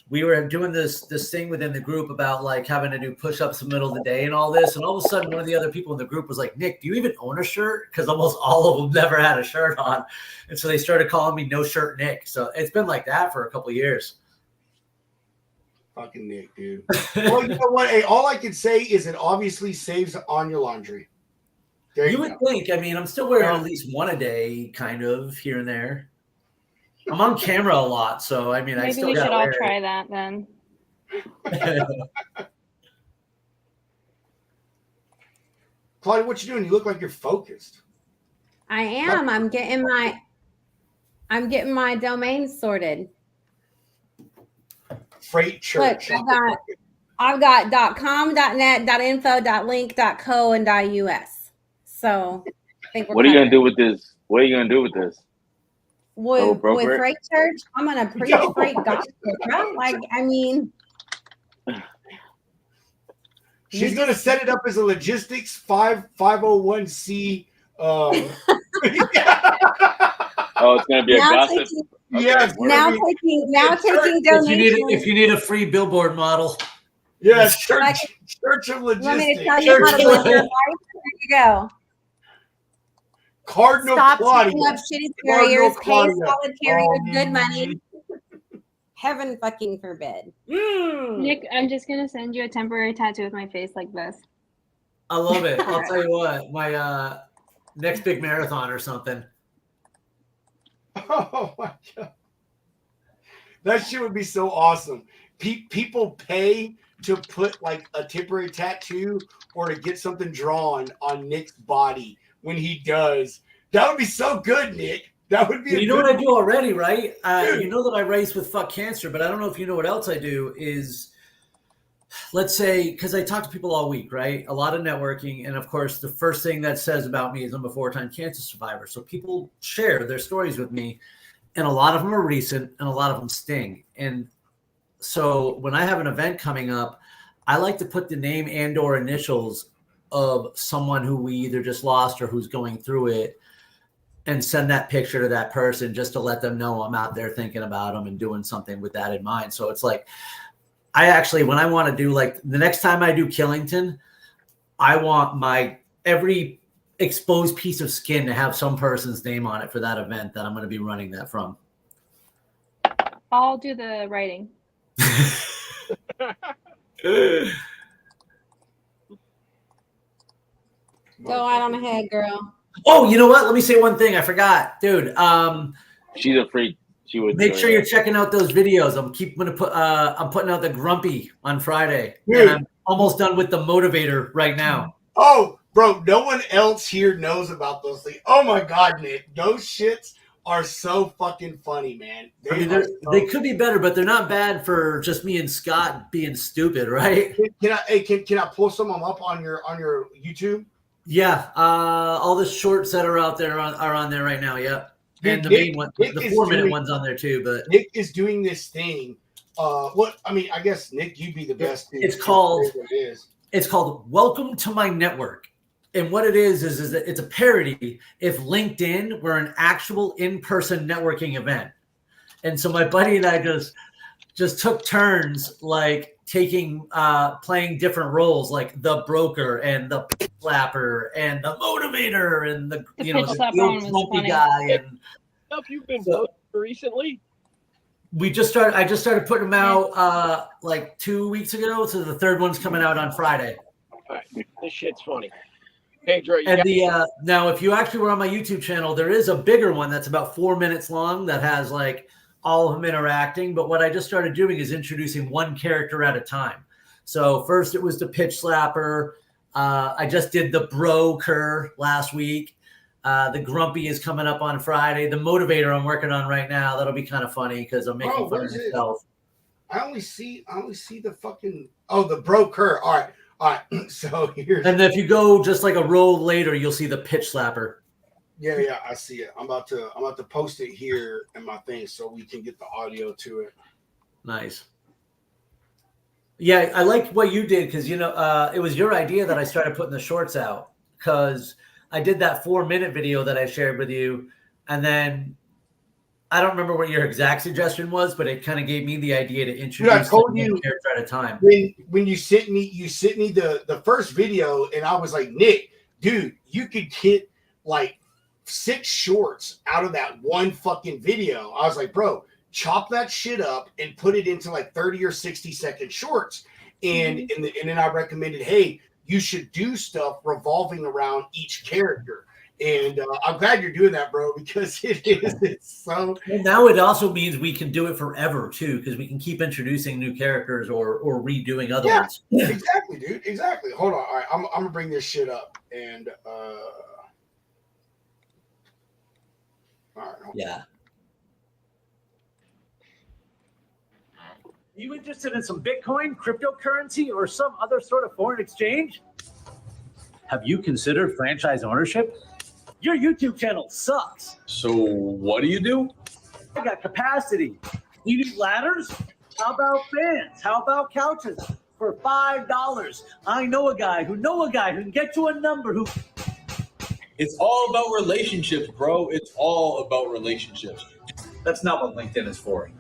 we were doing this thing within the group about like having to do push-ups in the middle of the day and all this. And all of a sudden, one of the other people in the group was like, Nick, do you even own a shirt? Because almost all of them never had a shirt on. And so they started calling me No Shirt Nick. So it's been like that for a couple of years. Fucking Nick, dude. Well, you know what? Hey, all I can say is it obviously saves on your laundry. There You you would go. think. I mean, I'm still wearing at least one a day, kind of here and there. I'm on camera a lot, so I mean, I Maybe still we should gotta all wear try that then. Claudia, what you doing? You look like you're focused. I am. I'm getting my domain sorted. Freight church. Look, I've got .com, .net, .info, .link, .co, and .us. So I think we're What are you covered. gonna do with this? What are you gonna do with this? With broker it? Freight Church? I'm gonna preach Yo. freight gospel, bro. Like, I mean, She's gonna set it up as a logistics 501c. Oh, it's gonna be a now gossip. taking, Yes, word. now taking donations. if you need a free billboard model. yes, church, Like- church of You want me to logistics. tell you how to Church live your of- life? There you go. Cardinal Stop Claudia. taking up shitty Cardinal carriers, pay Claudia. solid carriers good money. Heaven fucking forbid. Nick, I'm just gonna send you a temporary tattoo with my face like this. I love it. I'll tell you what, my next big marathon or something. Oh my god, that shit would be so awesome. People pay to put like a temporary tattoo or to get something drawn on Nick's body when he does. That would be so good, Nick. That would be. You know what I do already, right? You know that I race with Fuck Cancer, but I don't know if you know what else I do is, let's say, because I talk to people all week, right? A lot of networking. And of course, the first thing that says about me is I'm a 4-time cancer survivor. So people share their stories with me. And a lot of them are recent and a lot of them sting. And so when I have an event coming up, I like to put the name and or initials of someone who we either just lost or who's going through it and send that picture to that person just to let them know I'm out there thinking about them and doing something with that in mind. So it's like, I actually, when I want to do like the next time I do Killington, I want my every exposed piece of skin to have some person's name on it for that event that I'm going to be running that from. I'll do the writing. Go out on ahead, girl. Oh, you know what? Let me say one thing. I forgot, dude. She's a freak. She would Make enjoy sure that. you're checking out those videos. I'm putting out the Grumpy on Friday, Dude. and I'm almost done with the Motivator right now. Oh, bro, no one else here knows about those things. Oh my god, Nick, those shits are so fucking funny, man. I mean, they could be better, but they're not bad for just me and Scott being stupid, right? Can I pull some of them up on your YouTube? Yeah, all the shorts that are out there are on there right now. Yep, and the main one, the 4-minute one's on there too. But Nick is doing this thing. What I mean, I guess Nick, you'd be the best. It's called It is. Welcome to My Network. And what it is that it's a parody if LinkedIn were an actual in-person networking event. And so my buddy and I just took turns like playing different roles, like the broker and the slapper and the motivator and the pitch slapper one was grumpy funny. guy. And Stuff you've been posting recently? I just started putting them out like 2 weeks ago. So the third one's coming out on Friday. All right, this shit's funny. Pedro, you And now, if you actually were on my YouTube channel, there is a bigger one that's about 4 minutes long that has like all of them interacting. But what I just started doing is introducing one character at a time. So first it was the pitch slapper. I just did the broker last week. The grumpy is coming up on Friday. The motivator I'm working on right now. That'll be kind of funny because I'm making fun of myself. I only see the fucking the broker. All right. So here's And if you go just like a row later, you'll see the pitch slapper. yeah, I see it. I'm about to post it here in my thing so we can get the audio to it. Nice. Yeah, I like what you did because, it was your idea that I started putting the shorts out because I did that 4-minute video that I shared with you. And then I don't remember what your exact suggestion was, but it kind of gave me the idea to introduce I told you one character at a time. when you sent me the first video and I was like, Nick, dude, you could get like 6 shorts out of that one fucking video. I was like, bro, chop that shit up and put it into like 30 or 60-second shorts. And then I recommended, hey, you should do stuff revolving around each character. And I'm glad you're doing that, bro, because it's so. Well, now it also means we can do it forever too, because we can keep introducing new characters or redoing other ones. Exactly, dude. Exactly. Hold on. All right, I'm gonna bring this shit up. And all right. Yeah. You interested in some Bitcoin, cryptocurrency, or some other sort of foreign exchange? Have you considered franchise ownership? Your YouTube channel sucks. So what do you do? I got capacity. You need ladders? How about fans? How about couches? For $5, I know a guy who can get you a number who. It's all about relationships, bro. It's all about relationships. That's not what LinkedIn is for.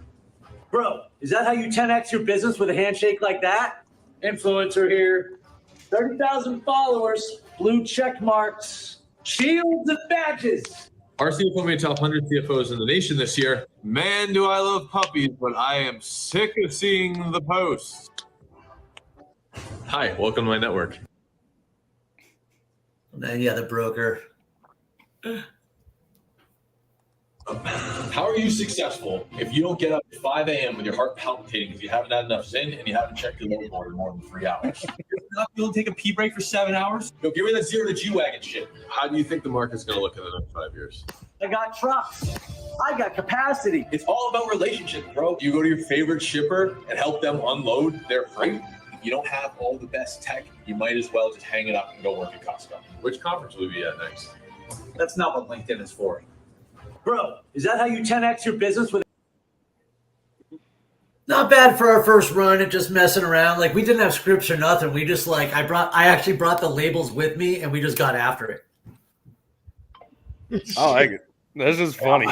Bro, is that how you 10x your business with a handshake like that? Influencer here. 30,000 followers, blue check marks, shields and badges. Our CFO made top 100 CFOs in the nation this year. Man, do I love puppies, but I am sick of seeing the posts. Hi, welcome to my network. Yeah, the broker. How are you successful if you don't get up at 5 a.m. with your heart palpitating because you haven't had enough Zyn and you haven't checked your load board in more than 3 hours? You're not able to take a pee break for 7 hours? Yo, give me that zero to G-Wagon shit. How do you think the market's going to look in the next 5 years? I got trucks. I got capacity. It's all about relationships, bro. You go to your favorite shipper and help them unload their freight. If you don't have all the best tech, you might as well just hang it up and go work at Costco. Which conference will we be at next? That's not what LinkedIn is for. Bro, is that how you 10x your business with? Not bad for our first run at just messing around. Like, we didn't have scripts or nothing. We just I actually brought the labels with me and we just got after it. I like it. This is funny.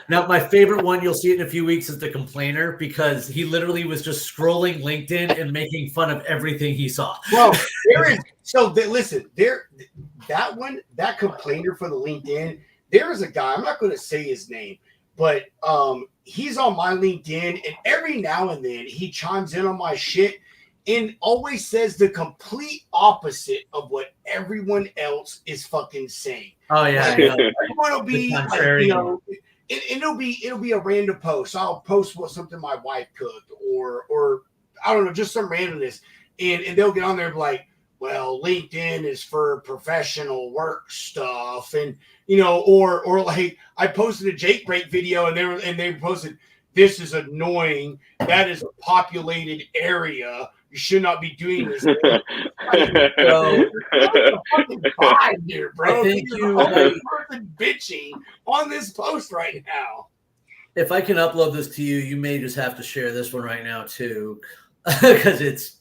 Now, my favorite one, you'll see it in a few weeks, is the complainer, because he literally was just scrolling LinkedIn and making fun of everything he saw. Well, there is. So listen, that complainer for the LinkedIn, there is a guy, I'm not going to say his name, but he's on my LinkedIn, and every now and then he chimes in on my shit and always says the complete opposite of what everyone else is fucking saying. Oh yeah, everyone will be like, you know, it'll be a random post. I'll post something my wife cooked, or I don't know, just some randomness, and they'll get on there and be like, well, LinkedIn is for professional work stuff, and you know, or like I posted a Jake break video and they posted, this is annoying. That is a populated area. You should not be doing this. Bro, here, bro. Thank you. Person bitching on this post right now. If I can upload this to you, you may just have to share this one right now too, because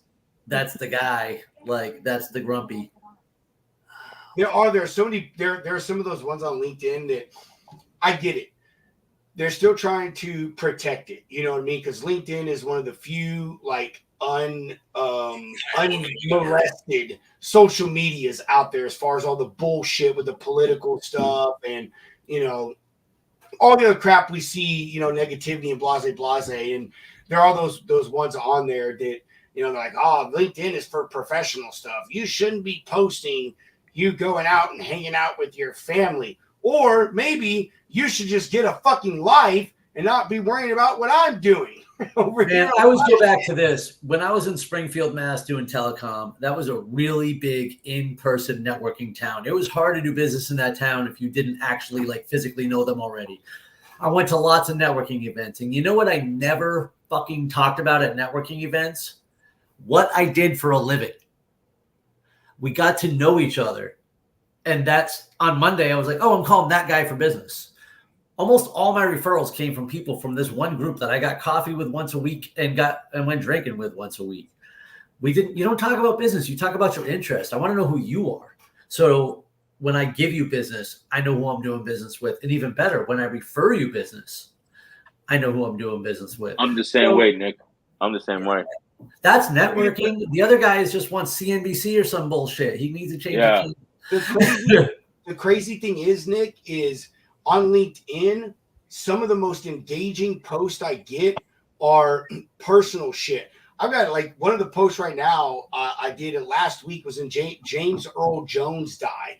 that's the guy. Like, that's the grumpy. There are so many. There are some of those ones on LinkedIn that I get it. They're still trying to protect it. You know what I mean? Because LinkedIn is one of the few like unmolested social medias out there as far as all the bullshit with the political stuff and, you know, all the other crap we see, you know, negativity and blase. And there are those ones on there that, you know, they're like, oh, LinkedIn is for professional stuff. You shouldn't be posting you going out and hanging out with your family. Or maybe you should just get a fucking life and not be worrying about what I'm doing. Man, I always go back to this. When I was in Springfield, Mass. doing telecom, that was a really big in-person networking town. It was hard to do business in that town if you didn't actually like physically know them already. I went to lots of networking events. And you know what I never fucking talked about at networking events? What I did for a living. We got to know each other. And that's on Monday. I was like, oh, I'm calling that guy for business. Almost all my referrals came from people from this one group that I got coffee with once a week and went drinking with once a week. You don't talk about business. You talk about your interest. I want to know who you are. So when I give you business, I know who I'm doing business with. And even better, when I refer you business, I know who I'm doing business with. I'm the same way, Nick. I'm the same way. That's networking. The other guy just wants CNBC or some bullshit. He needs to change. The crazy thing is, Nick, is on LinkedIn, some of the most engaging posts I get are personal shit. I've got like one of the posts right now. I did it last week. Was in James Earl Jones died.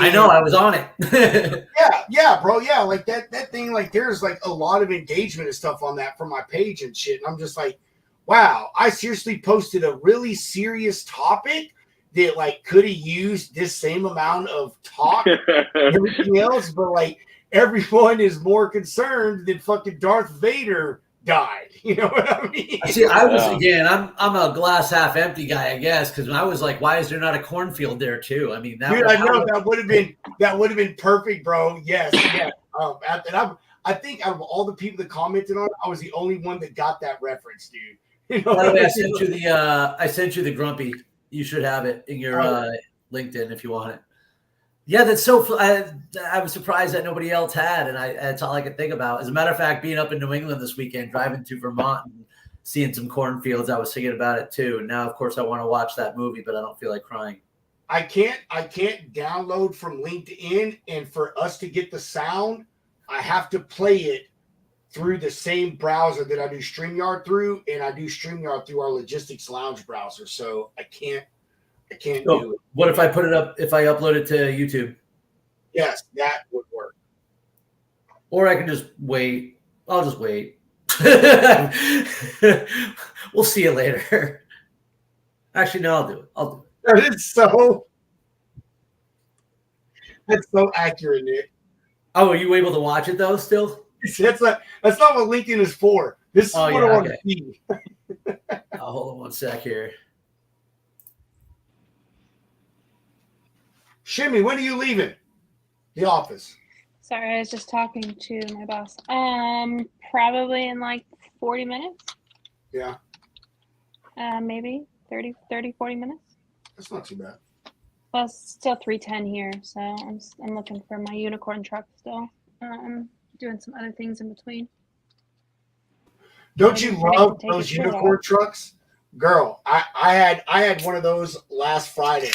I know, I was on it. yeah, bro. Yeah, like that thing. Like there's like a lot of engagement and stuff on that from my page and shit. And I'm just like, wow. I seriously posted a really serious topic that like could have used this same amount of talk and everything else, but like everyone is more concerned that fucking Darth Vader died. You know what I mean? See, I was again. I'm a glass half empty guy, I guess, because I was like, why is there not a cornfield there too? I mean, dude, I know that would have been perfect, bro. Yes, yeah. And I think out of all the people that commented on it, I was the only one that got that reference, dude. You know, by the way, I sent you the grumpy. You should have it in your LinkedIn if you want it. Yeah, that's so. I was surprised that nobody else had, and that's all I could think about. As a matter of fact, being up in New England this weekend, driving to Vermont and seeing some cornfields, I was thinking about it too. And now, of course, I want to watch that movie, but I don't feel like crying. I can't download from LinkedIn, and for us to get the sound, I have to play it through the same browser that I do StreamYard through, and I do StreamYard through our Logistics Lounge browser. So I can't do it. What if I put it up? If I upload it to YouTube? Yes, that would work. Or I can just wait. I'll just wait. We'll see you later. Actually, no, I'll do it. That is that's so accurate, Nick. Oh, are you able to watch it though? Still? That's not what LinkedIn is for. This is what I want to see. Hold on one sec here. Shimmy, when are you leaving the office? Sorry, I was just talking to my boss. Probably in like 40 minutes. Yeah. Maybe 30, 40 minutes. That's not too bad. Well, it's still 3:10 here, so I'm looking for my unicorn truck still. Doing some other things in between. Don't you love those unicorn trucks? Girl, I had one of those last Friday.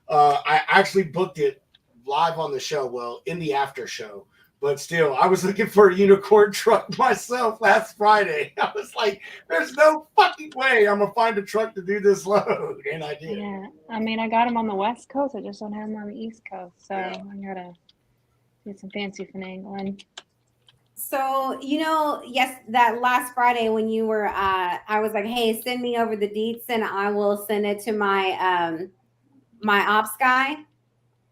I actually booked it live on the show, well, in the after show, but still, I was looking for a unicorn truck myself last Friday. I was like, there's no fucking way I'm going to find a truck to do this load, and I did. Yeah, I mean, I got them on the West Coast. I just don't have them on the East Coast, so I got to do some fancy finagling. So, yes, that last Friday when you were, I was like, hey, send me over the deets and I will send it to my my ops guy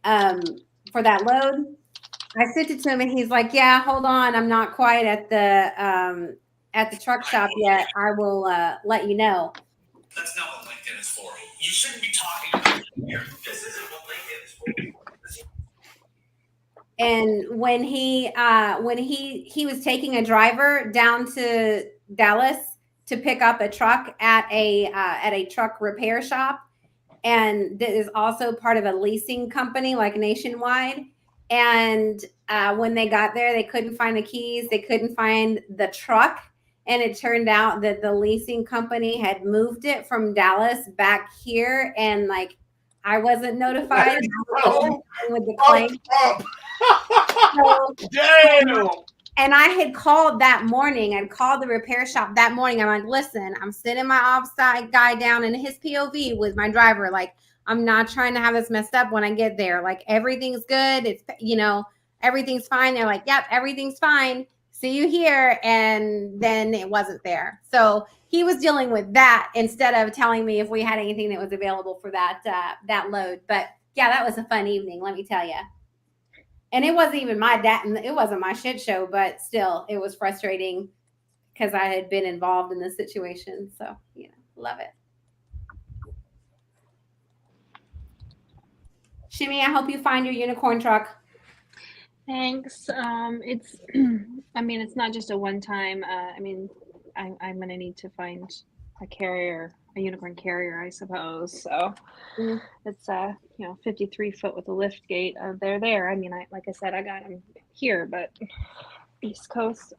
for that load. I sent it to him and he's like, yeah, hold on. I'm not quite at the truck shop yet. I will let you know. That's not what LinkedIn is for. You shouldn't be talking about it here. This isn't what LinkedIn is for. And when he was taking a driver down to Dallas to pick up a truck at a truck repair shop, and that is also part of a leasing company like Nationwide. And when they got there, they couldn't find the keys, they couldn't find the truck, and it turned out that the leasing company had moved it from Dallas back here, and like I wasn't notified with the claim. So, damn. And I had called that morning. I'd called the repair shop that morning. I'm like, listen, I'm sitting my ops guy down in his POV with my driver. Like, I'm not trying to have this messed up when I get there. Like, everything's good. It's, everything's fine. They're like, yep, everything's fine. See you here. And then it wasn't there. So he was dealing with that instead of telling me if we had anything that was available for that load. But yeah, that was a fun evening, let me tell you. And it wasn't even it wasn't my shit show, but still, it was frustrating because I had been involved in the situation. So, love it. Shimmy, I hope you find your unicorn truck. Thanks. It's, it's not just a one-time. I'm gonna need to find a unicorn carrier, I suppose. So it's 53 foot with a lift gate. They're there. Like I said, I got them here, but East Coast,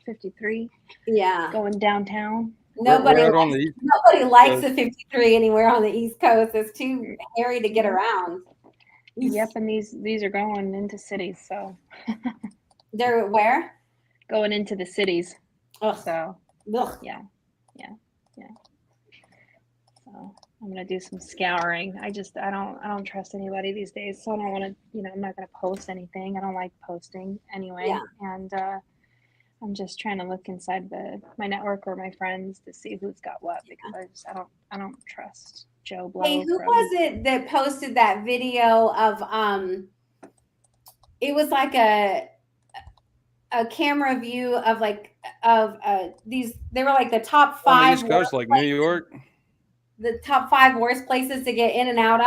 53. Yeah, going downtown. Nobody likes the 53 anywhere on the East Coast. It's too hairy to get around. Yep, and these are going into cities. So they're where? going into the cities. Ugh. So Ugh. yeah. So I'm gonna do some scouring. I don't trust anybody these days, so I don't want to. I'm not gonna post anything. I don't like posting anyway, Yeah. and I'm just trying to look inside my network or my friends to see who's got what because I don't trust Joe Blow. Hey, who was it that posted that video of it was like a camera view of these, they were like the top On the 5 East Coast, like New York. the top 5 worst places to get in and out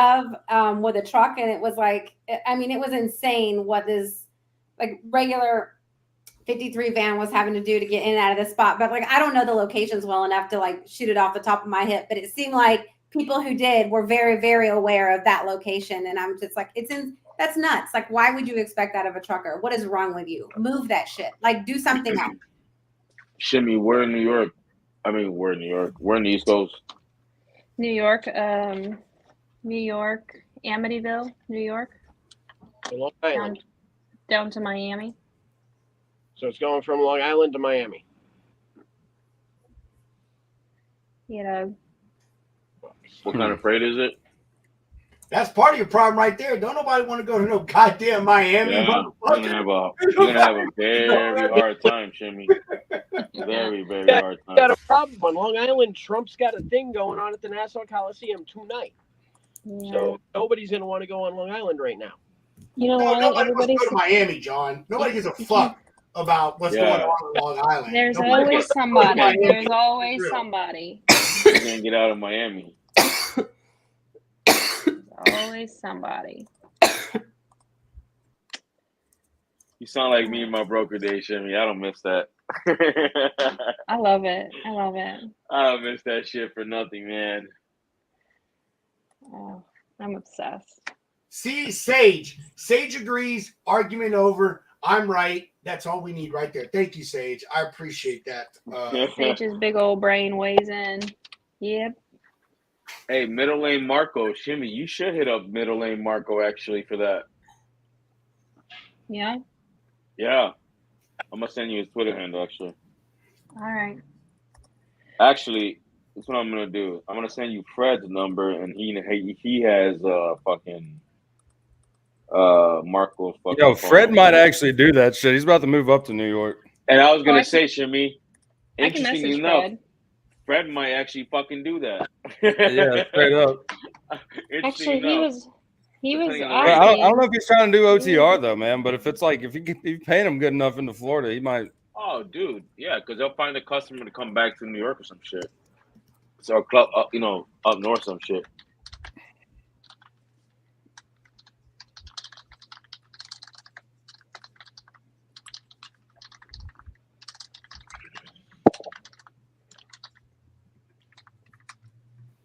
of with a truck, and it was like, I mean, it was insane what this like regular 53 van was having to do to get in and out of the spot. But like, I don't know the locations well enough to like shoot it off the top of my hip, but it seemed like people who did were very, very aware of that location. And I'm just like, that's nuts. Like, why would you expect that of a trucker? What is wrong with you? Move that shit. Like, do something else. Shimmy, we're in New York. I mean, we're in New York. We're in the East Coast. New York, Amityville, New York, Long Island. down to Miami. So it's going from Long Island to Miami. What kind of freight is it? That's part of your problem right there. Don't nobody want to go to no goddamn Miami. Yeah, you're gonna have a very hard time, Shimmy. Very, very hard time. Got a problem on Long Island. Trump's got a thing going on at the Nassau Coliseum tonight. Yeah. So nobody's gonna want to go on Long Island right now. You know No, what? nobody wants to go to Miami, John. Nobody gives a fuck about what's going on Long Island. There's Nobody always wants to go to somebody. Miami. There's always somebody. You can't get out of Miami. Always somebody. You sound like me in my broker day, Shimmy. I don't miss that. I love it. I love it. I don't miss that shit for nothing, man. Oh, I'm obsessed. See, Sage. Sage agrees. Argument over. I'm right. That's all we need right there. Thank you, Sage. I appreciate that. Sage's big old brain weighs in. Yep. Hey, Middle Lane Marco, Shimmy, you should hit up Middle Lane Marco actually for that. Yeah. Yeah. I'm gonna send you his Twitter handle actually. All right. Actually, that's what I'm gonna do. I'm gonna send you Fred's number, and he has fucking Marco's fucking. Yo, Fred phone. might actually do that shit. He's about to move up to New York. And I was gonna say, Shimmy, I can interesting message enough, Fred might actually fucking do that. Yeah, straight up. Actually, he was. I don't know if he's trying to do OTR though, man. But if it's like if you paying him good enough into Florida, he might. Oh, dude, yeah, because they'll find a customer to come back to New York or some shit. So a club, up north, some shit.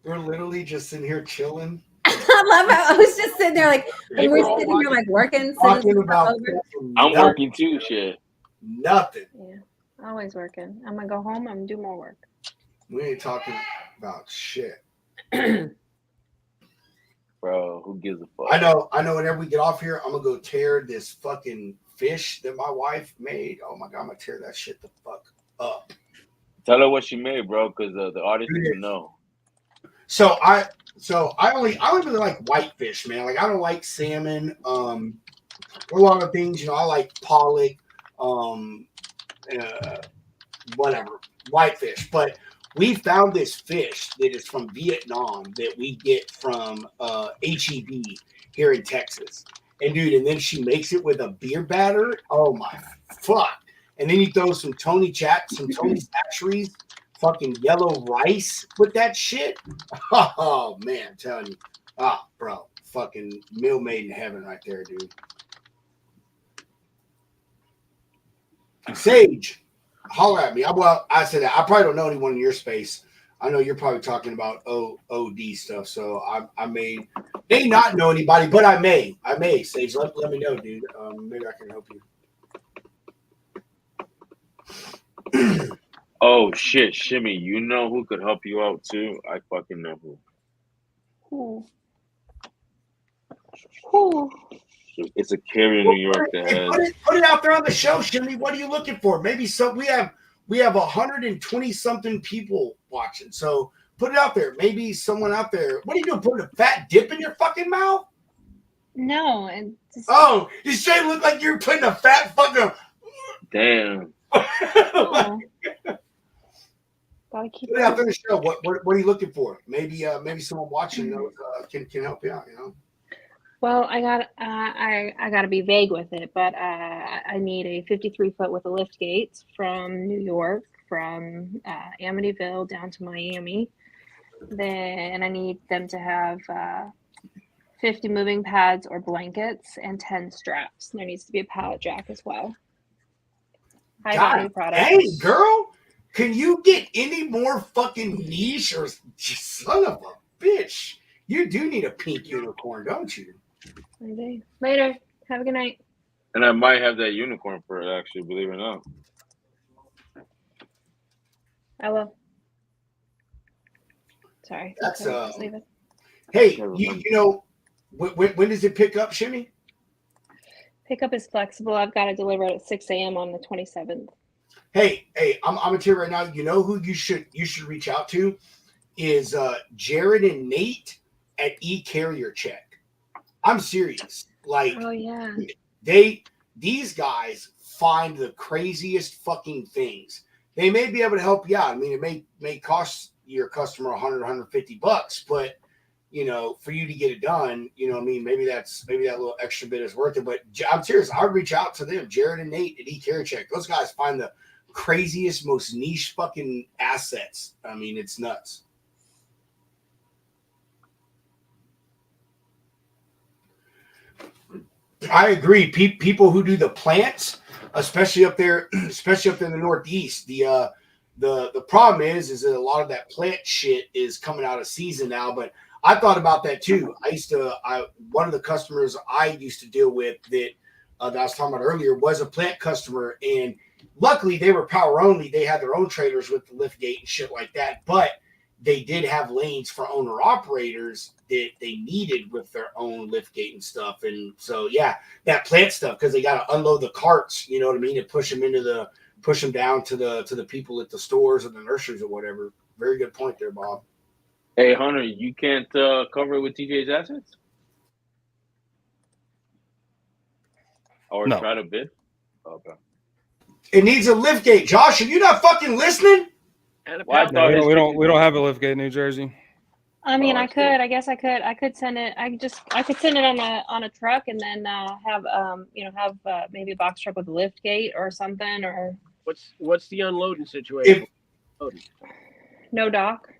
We're literally just sitting here chilling. I love how I was just sitting there like, when we're sitting here like working. Talking about I'm working too, shit. Nothing. Yeah, always working. I'm gonna go home. I'm gonna do more work. We ain't talking about shit. Bro, who gives a fuck? I know. Whenever we get off here, I'm gonna go tear this fucking fish that my wife made. Oh my god, I'm gonna tear that shit the fuck up. Tell her what she made, bro, because the audience needs to know. So I only really like whitefish, man. Like I don't like salmon. A lot of things, I like pollock, whatever, whitefish. But we found this fish that is from Vietnam that we get from HEB here in Texas. And dude, and then she makes it with a beer batter. Oh my fuck! And then you throw some Tony Chachere's fucking yellow rice with that shit. Oh man, I'm telling you. Ah, bro. Fucking meal made in heaven right there, dude. Sage, holler at me. I said that. I probably don't know anyone in your space. I know you're probably talking about OD stuff, so I may not know anybody, but I may. Sage, let me know, dude. Maybe I can help you. Oh shit, Shimmy, you know who could help you out too? I fucking know who. Who? It's a carrier in New York that has. Put it out there on the show, Shimmy. What are you looking for? Maybe we have 120 something people watching. So put it out there. Maybe someone out there. What are you doing? Putting a fat dip in your fucking mouth? No, and just, Oh, you straight look like you're putting a fat fucking. Damn. no. Gotta keep Put it it out there on the show. What are you looking for? Maybe someone watching knows, can help you out. You know. Well, I got to be vague with it, but I need a 53-foot with a lift gate from New York, from Amityville down to Miami. Then I need them to have 50 moving pads or blankets and 10 straps. There needs to be a pallet jack as well. High value product. Hey, girl, can you get any more fucking niche? Or son of a bitch, you do need a pink unicorn, don't you? Maybe. Later. Have a good night. And I might have that unicorn for it, actually, believe it or not. I will. Sorry. That's Just leave it. Hey, you know, when does it pick up, Shimmy? Pickup is flexible. I've got to deliver it at 6 a.m. on the 27th. Hey, I'm gonna tell you right now. You know who you should reach out to is Jared and Nate at E-Carrier Check. I'm serious. Like, oh yeah, these guys find the craziest fucking things. They may be able to help you out. I mean, it may cost your customer $100-$150, but you know, for you to get it done, you know what I mean? Maybe that little extra bit is worth it. But I'm serious. I'd reach out to them, Jared and Nate at E-Carrier Check. Those guys find the craziest, most niche fucking assets. I mean, it's nuts. I agree. People who do the plants, especially up there in the Northeast, the problem is that a lot of that plant shit is coming out of season now. But I thought about that too. One of the customers I used to deal with that I was talking about earlier was a plant customer, and luckily they were power only. They had their own trailers with the lift gate and shit like that, but they did have lanes for owner operators that they needed with their own lift gate and stuff. And so, yeah, that plant stuff, because they got to unload the carts, you know what I mean, and push them down to the people at the stores or the nurseries or whatever. Very good point there, Bob. Hey, Hunter, you can't cover it with TJ's assets? Or No. try to bid? Okay. It needs a lift gate. Josh, are you not fucking listening? Well, I thought we don't have a lift gate in New Jersey. I mean, Oh, I could. I guess I could send it. I could send it on a truck and then have maybe a box truck with a lift gate or something. Or what's the unloading situation? No dock.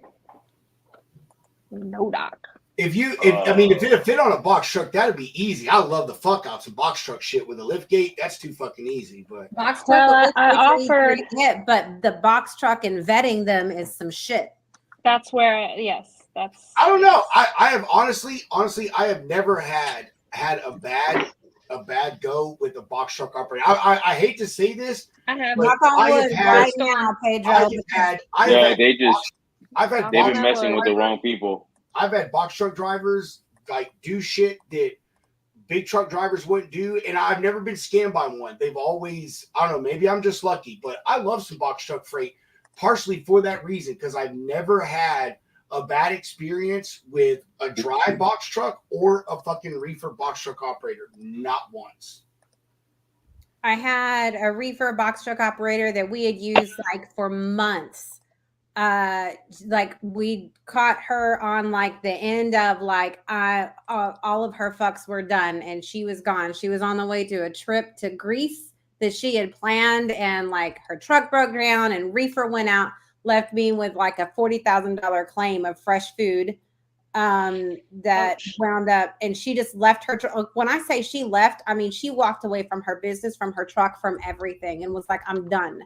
No dock. If it fit on a box truck, that'd be easy. I love the fuck out some box truck shit with a lift gate. That's too fucking easy. But box truck, Well, I offered it, but the box truck and vetting them is some shit. That's where yes, that's. I don't know. I have honestly, I have never had a bad go with a box truck operator. I hate to say this. I have. Knock on wood right now, Pedro. They've been box messing with the wrong people. I've had box truck drivers like do shit that big truck drivers wouldn't do, and I've never been scammed by one. They've always, I don't know, maybe I'm just lucky, but I love some box truck freight, partially for that reason, because I've never had a bad experience with a dry box truck or a fucking reefer box truck operator. Not once. I had a reefer box truck operator that we had used like for months. Like we caught her on like the end of like all of her fucks were done and she was gone. She was on the way to a trip to Greece that she had planned, and like her truck broke down and reefer went out, left me with like a $40,000 claim of fresh food that wound up, and she just left her. When I say she left, I mean she walked away from her business, from her truck, from everything, and was like, I'm done.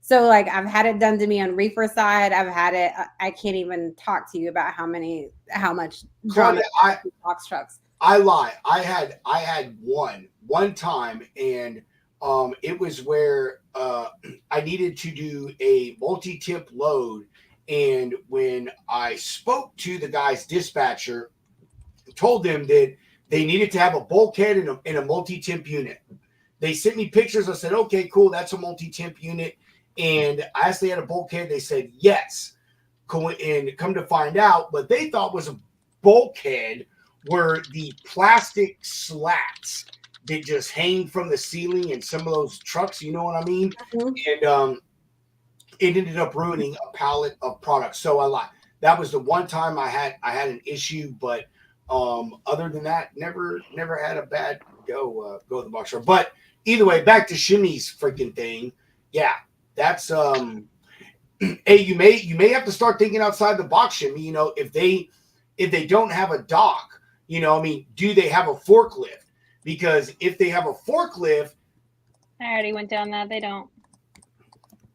So like I've had it done to me on reefer side. I've had it. I can't even talk to you about how much box trucks. I lie. I had one time, and it was where I needed to do a multi-tip load, and when I spoke to the guy's dispatcher, told them that They needed to have a bulkhead and a multi-temp unit. They sent me pictures. I said, okay, cool. That's a multi-temp unit. And I asked they had a bulkhead. They said, yes. And come to find out, what they thought was a bulkhead were the plastic slats that just hang from the ceiling in some of those trucks. You know what I mean? Mm-hmm. And it ended up ruining a pallet of products. So I lied. That was the one time I had an issue, but other than that, never had a bad go at the box store. But either way, back to Shimmy's freaking thing. Yeah, that's hey, you may have to start thinking outside the box, Shimmy. You know, if they don't have a dock, you know, I mean, do they have a forklift? Because if they have a forklift, I already went down that. They don't.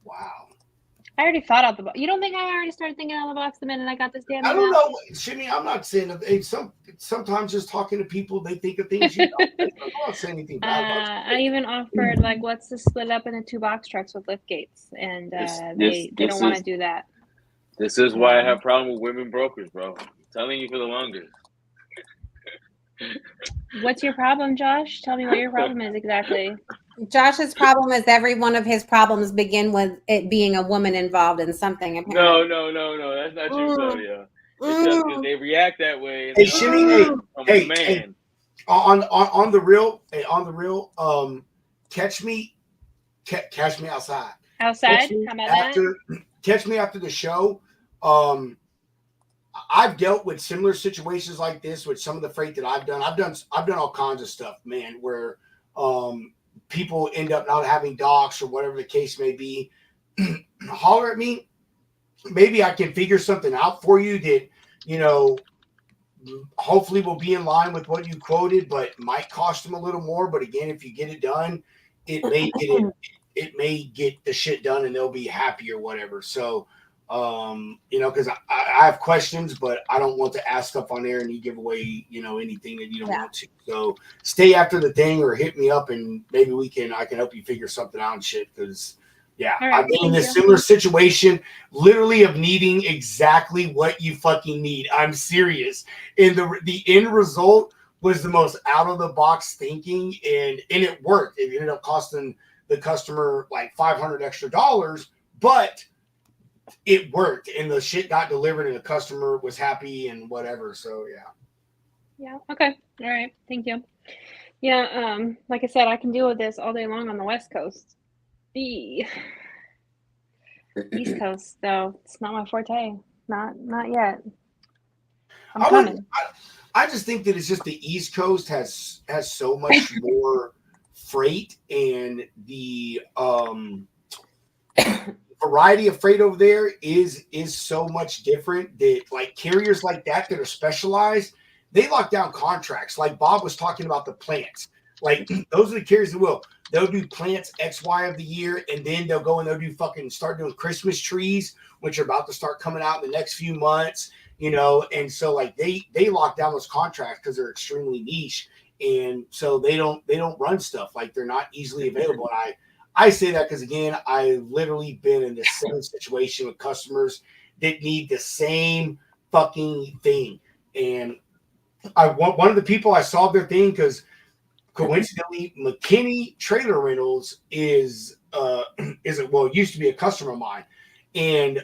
Wow. I already thought out the box. You don't think I already started thinking out of the box the minute I got this damn? I don't know, Shimmy. I'm not saying that. Sometimes just talking to people, they think of things you don't. I'm not saying anything bad about I even offered like, let's just split up into 2 box trucks with lift gates, and they don't want to do that. This is why I have problem with women brokers, bro. I'm telling you for the longest. What's your problem, Josh? Tell me what your problem is exactly. Josh's problem is every one of his problems begin with it being a woman involved in something. Apparently. No. That's not true, Claudia. It's just because they react that way. Hey, Shimmy, hey, on the real, catch me outside. Outside? How about that? Catch me after the show. I've dealt with similar situations like this with some of the freight that I've done. I've done all kinds of stuff, man, where people end up not having docks or whatever the case may be. Holler at me. Maybe I can figure something out for you that, you know, hopefully will be in line with what you quoted, but might cost them a little more. But again, if you get it done, it may get the shit done and they'll be happy or whatever. So, you know, because I have questions, but I don't want to ask stuff on there and you give away, you know, anything that you don't want to. So stay after the thing or hit me up and maybe I can help you figure something out and shit. Because I've been in this similar situation, literally of needing exactly what you fucking need. I'm serious. And the end result was the most out of the box thinking, and it worked. It ended up costing the customer like $500 extra, but it worked, and the shit got delivered, and the customer was happy and whatever. So yeah. Okay. All right. Thank you. Yeah. Like I said, I can deal with this all day long on the West Coast. The East Coast, though, it's not my forte. Not yet. I'm coming. I just think that it's just the East Coast has so much more freight, and the variety of freight over there is so much different that like carriers like that are specialized, they lock down contracts. Like Bob was talking about the plants. Like those are the carriers that they'll do plants XY of the year, and then they'll go and they'll do start doing Christmas trees, which are about to start coming out in the next few months, you know. And so like they lock down those contracts because they're extremely niche, and so they don't run stuff, like they're not easily available. And I say that because again, I've literally been in the same situation with customers that need the same fucking thing. And one of the people I solved their thing because coincidentally, McKinney Trailer Rentals it used to be a customer of mine. And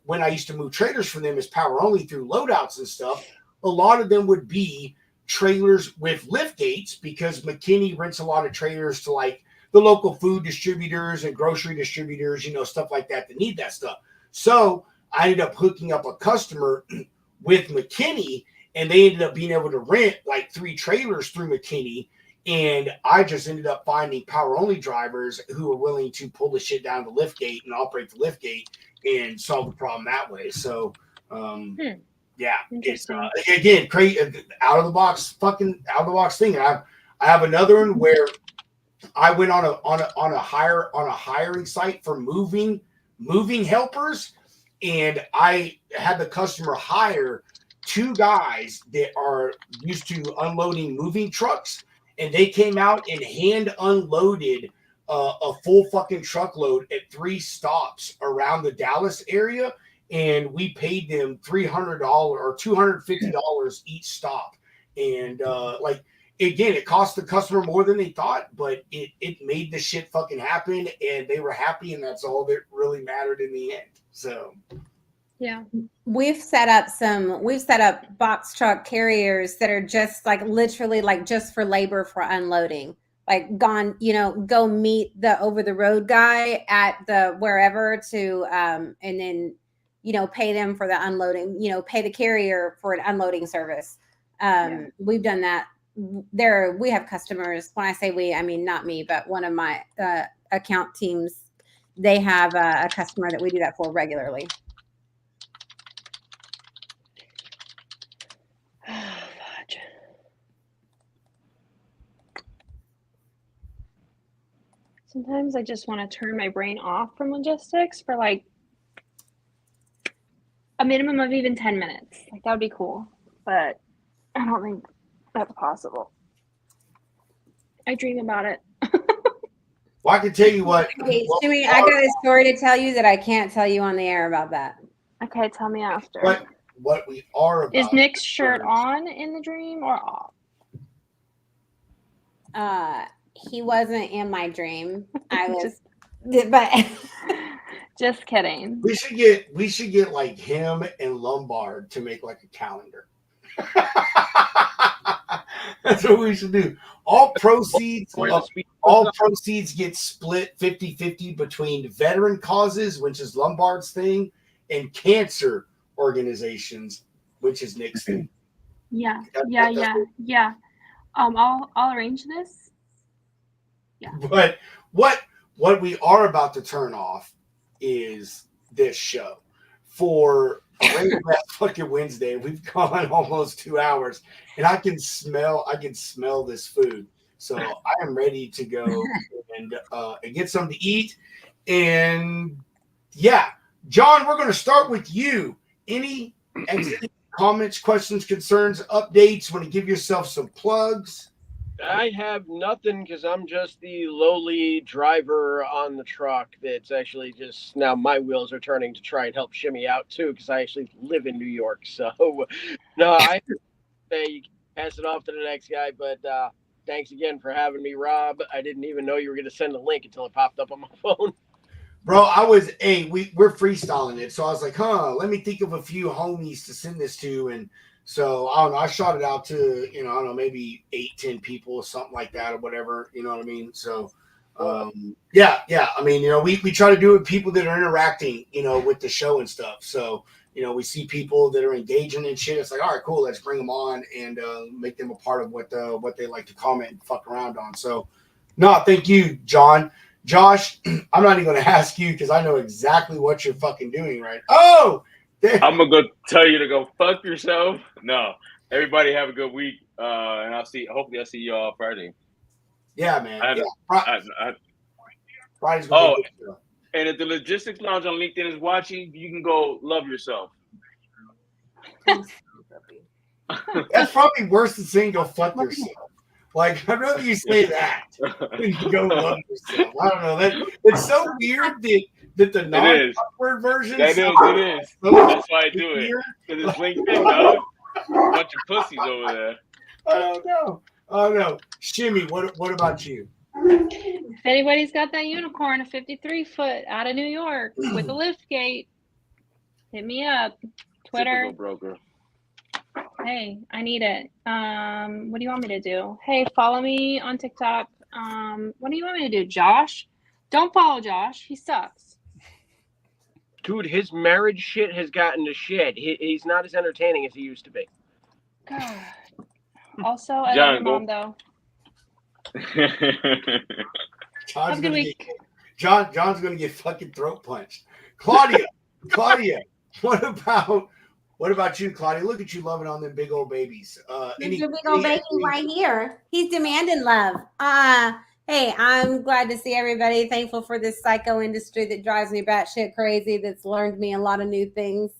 when I used to move trailers for them as power only through loadouts and stuff, a lot of them would be trailers with lift gates because McKinney rents a lot of trailers to like the local food distributors and grocery distributors, you know, stuff like that need that stuff. So I ended up hooking up a customer with McKinney, and they ended up being able to rent like 3 trailers through McKinney. And I just ended up finding power only drivers who were willing to pull the shit down the lift gate and operate the lift gate and solve the problem that way. So, yeah, it's again, crazy, out of the box thing. I have another one where I went on a hiring site for moving helpers, and I had the customer hire 2 guys that are used to unloading moving trucks, and they came out and hand unloaded a full fucking truckload at 3 stops around the Dallas area, and we paid them $300 or $250 each stop. And like again, it cost the customer more than they thought, but it made the shit fucking happen, and they were happy, and that's all that really mattered in the end. So Yeah. We've set up box truck carriers that are just like literally like just for labor for unloading. Like gone, go meet the over the road guy at the wherever to and then pay them for the unloading, pay the carrier for an unloading service. We've done that. We have customers. When I say we, I mean not me, but one of my account teams, they have a customer that we do that for regularly. Sometimes I just want to turn my brain off from logistics for like a minimum of even 10 minutes. Like that would be cool, but I don't think that's possible. I dream about it. well, I can tell you what. Okay, Jimmy, I got a story to tell you that I can't tell you on the air about that. Okay, tell me after. What we are about. Is Nick's shirt on in the dream or off? He wasn't in my dream. I was, but just kidding. We should get like him and Lombard to make like a calendar. That's what we should do. All proceeds get split 50-50 between veteran causes, which is Lombard's thing, and cancer organizations, which is Nick's thing. Yeah. I'll arrange this. Yeah. But what we are about to turn off is this show. For a regular fucking Wednesday, we've gone almost 2 hours, and I can smell this food. So I am ready to go and get something to eat. And yeah, John, we're going to start with you. Any comments, questions, concerns, updates? Want to give yourself some plugs? I have nothing because I'm just the lowly driver on the truck that's actually just now my wheels are turning to try and help shimmy out too because I actually live in New York. So no, I say you can pass it off to the next guy, but thanks again for having me, Rob. I didn't even know you were going to send a link until it popped up on my phone. Bro, we're freestyling it. So I was like, let me think of a few homies to send this to. And so I don't know, I shot it out to, I don't know, maybe 8-10 people or something like that or whatever. You know what I mean? So yeah. I mean, we try to do it with people that are interacting, with the show and stuff. So, we see people that are engaging and shit. It's like, all right, cool, let's bring them on and make them a part of what they like to comment and fuck around on. So no, thank you, John. Josh, I'm not even going to ask you because I know exactly what you're fucking doing, right? Oh, I'm going to go tell you to go fuck yourself. No, everybody have a good week. And hopefully I'll see you all Friday. Yeah, man. Friday's going to be good. And if the Logistics Lounge on LinkedIn is watching, you can go love yourself. That's probably worse than saying go fuck yourself. Like, I'd rather you say that than go love yourself. I don't know. It's so weird that the non-word version. It is. That's why I do it. Because it's LinkedIn, dog. A bunch of pussies over there. I don't know. Shimmy, what about you? If anybody's got that unicorn, a 53-foot out of New York with a lift gate, hit me up. Twitter. Typical broker. Hey, I need it. What do you want me to do? Hey, follow me on TikTok. What do you want me to do, Josh? Don't follow Josh. He sucks. Dude, his marriage shit has gotten to shit. He's not as entertaining as he used to be. God. Also, I love your mom, though. Have a good week. John's going to get fucking throat punched. Claudia, what about you, Claudia? Look at you loving on them big old babies. Big old baby right here. He's demanding love. Hey, I'm glad to see everybody. Thankful for this psycho industry that drives me batshit crazy. That's learned me a lot of new things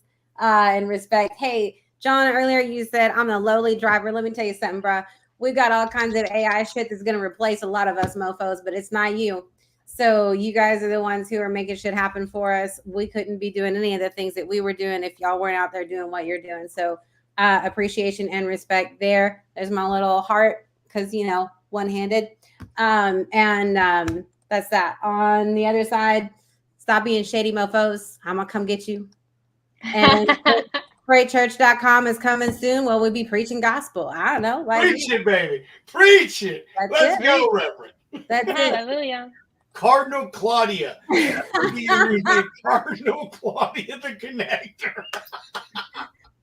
in respect. Hey, John, earlier you said I'm a lowly driver. Let me tell you something, bro. We've got all kinds of AI shit that's going to replace a lot of us mofos, but it's not you. So you guys are the ones who are making shit happen for us. We couldn't be doing any of the things that we were doing if y'all weren't out there doing what you're doing. So appreciation and respect there. There's my little heart because, you know, one-handed. That's that. On the other side, stop being shady mofos. I'm going to come get you. And FreightChurch.com is coming soon. Well, we'll be preaching gospel. I don't know. Like, Preach it, baby. Preach it. Let's go, Reverend. That's it. Hallelujah. Cardinal Claudia. Cardinal Claudia the connector.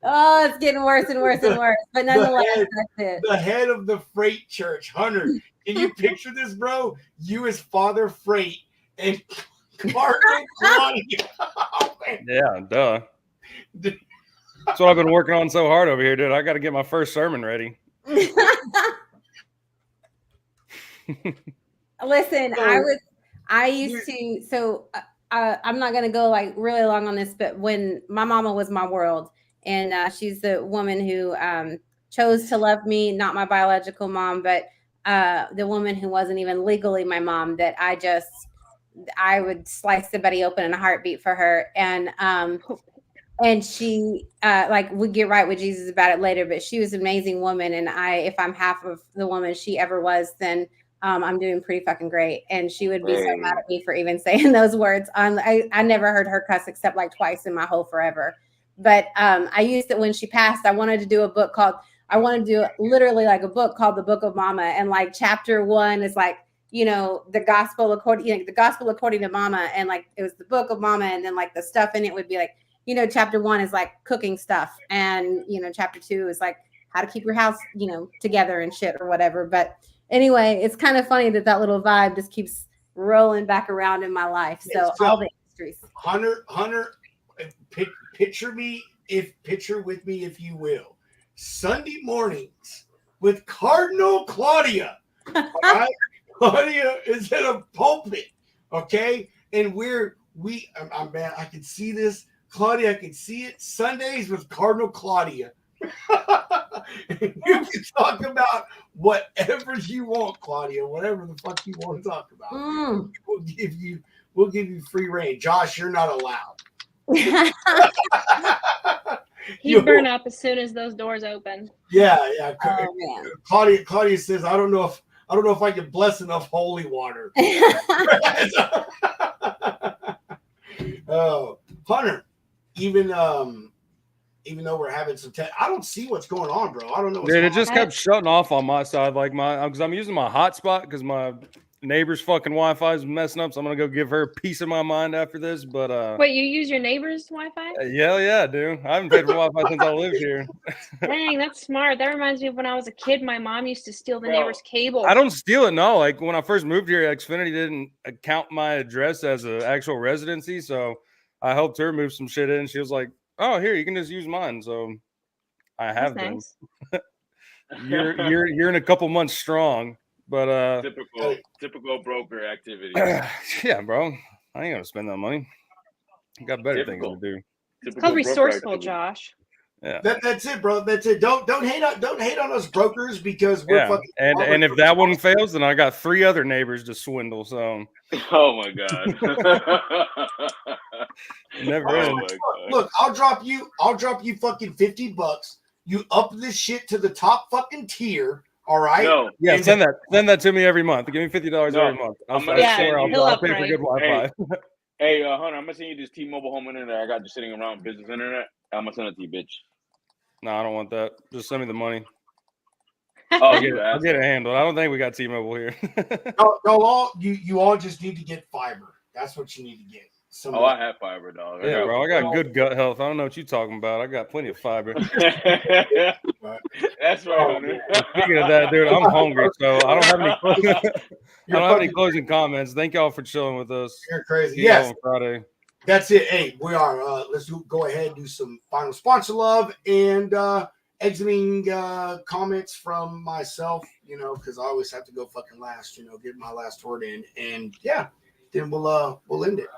Oh, it's getting worse and worse and worse. But nonetheless, that's it. The head of the Freight Church. Hunter, can you picture this, bro? You as Father Freight and Cardinal Claudia. Oh, yeah, duh. That's what I've been working on so hard over here, dude. I got to get my first sermon ready. Listen, I used to, so I'm not going to go like really long on this, but when my mama was my world, and she's the woman who chose to love me, not my biological mom, but the woman who wasn't even legally my mom, that I would slice somebody open in a heartbeat for her. And she like would get right with Jesus about it later, but she was an amazing woman. And if I'm half of the woman she ever was, then I'm doing pretty fucking great. And she would be so mad at me for even saying those words. I never heard her cuss except like twice in my whole forever. But I used it when she passed. I wanted to do a book literally like a book called The Book of Mama. And like chapter 1 is like, you know, the gospel according to Mama. And like, it was the Book of Mama. And then like the stuff in it would be like, you know, chapter 1 is like cooking stuff. And, you know, chapter 2 is like how to keep your house, you know, together and shit or whatever. But anyway, it's kind of funny that little vibe just keeps rolling back around in my life. So all the histories. Hunter, picture with me, if you will. Sunday mornings with Cardinal Claudia. All right? Claudia is in a pulpit, okay? And man, I can see this. Claudia, I can see it. Sundays with Cardinal Claudia. You can talk about whatever you want, Claudia, whatever the fuck you want to talk about. We'll give you free reign. Josh, you're not allowed. He'd burn up as soon as those doors open. Yeah. Oh, Claudia says, I don't know if I can bless enough holy water. Oh, Hunter, even though we're having some I don't see what's going on, bro. I don't know. Dude, it just kept shutting off on my side, like because I'm using my hotspot because my neighbor's fucking Wi-Fi is messing up, so I'm gonna go give her a piece of my mind after this. But wait, you use your neighbor's Wi-Fi? Yeah, dude. I haven't paid for Wi-Fi since I lived here. Dang, that's smart. That reminds me of when I was a kid. My mom used to steal the neighbor's cable. I don't steal it, no. Like when I first moved here, Xfinity didn't count my address as an actual residency, so I helped her move some shit in. She was like, "Oh, here, you can just use mine." So I have been. Nice. you're in a couple months strong. But typical broker activity. Yeah, bro. I ain't gonna spend that money. I got better things to do. It's called resourceful, Josh. Yeah. That's it, bro. That's it. Don't hate on us brokers because we're fucking. And if that one fails, then I got 3 other neighbors to swindle. So. Oh my god. Never ends. Look, I'll drop you fucking $50. You up this shit to the top fucking tier. All right. No. Yeah, send that to me every month. Give me $50 every month. I'll pay for good Wi-Fi. Hey, Hunter, I'm gonna send you this T-Mobile home internet I got just sitting around, business internet. I'm gonna send it to you, bitch. No, I don't want that. Just send me the money. Oh, I'll get it handled. I don't think we got T-Mobile here. No, you all just need to get fiber. That's what you need to get. I have fiber, dog. Yeah, bro. I got good gut health. I don't know what you're talking about. I got plenty of fiber. That's right, Hunter. Speaking of that, dude, I'm hungry, so I don't have any closing comments. Thank y'all for chilling with us. You're crazy. Yes. On Friday. That's it. Hey, we are. Let's go ahead and do some final sponsor love and exiting comments from myself. You know, because I always have to go fucking last. You know, get my last word in, and yeah, then we'll end it.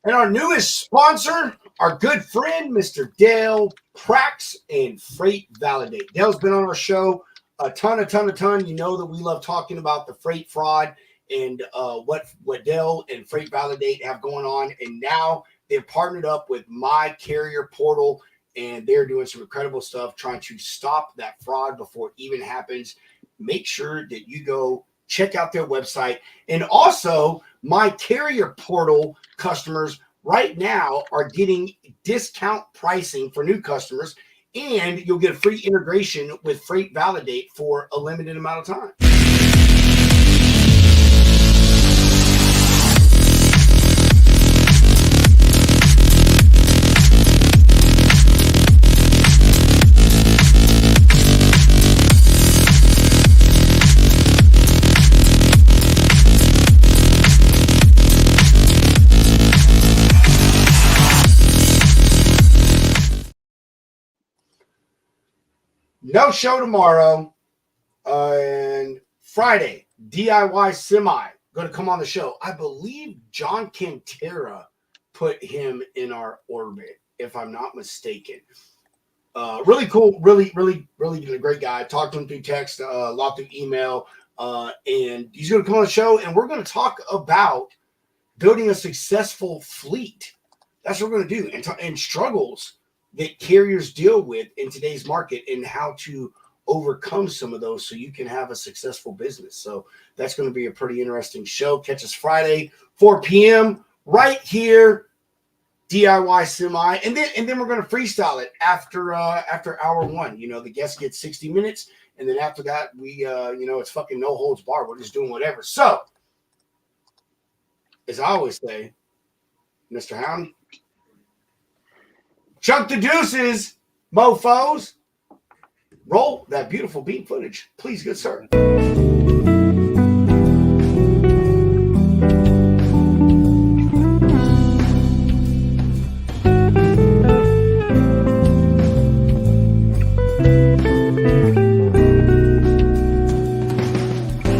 And our newest sponsor, our good friend, Mr. Dale Prax and Freight Validate. Dale's been on our show a ton. You know that we love talking about the freight fraud and what Dale and Freight Validate have going on. And now they've partnered up with My Carrier Portal, and they're doing some incredible stuff trying to stop that fraud before it even happens. Make sure that you go check out their website. And also, My Carrier Portal customers right now are getting discount pricing for new customers, and you'll get a free integration with Freight Validate for a limited amount of time. No show tomorrow. And Friday, DIY Semi going to come on the show. I believe John Cantera put him in our orbit, if I'm not mistaken. Really cool, really great guy. Talked to him through text, a lot through email, and he's going to come on the show, and we're going to talk about building a successful fleet. That's what we're going to do, and struggles that carriers deal with in today's market and how to overcome some of those so you can have a successful business. So that's going to be a pretty interesting show. Catch us Friday, 4 p.m. right here, DIY Semi. And then we're going to freestyle it after hour one. You know, the guest gets 60 minutes. And then after that, we, it's fucking no holds barred. We're just doing whatever. So, as I always say, Mr. Hound, chunk the deuces, mofos. Roll that beautiful beat footage, please, good sir.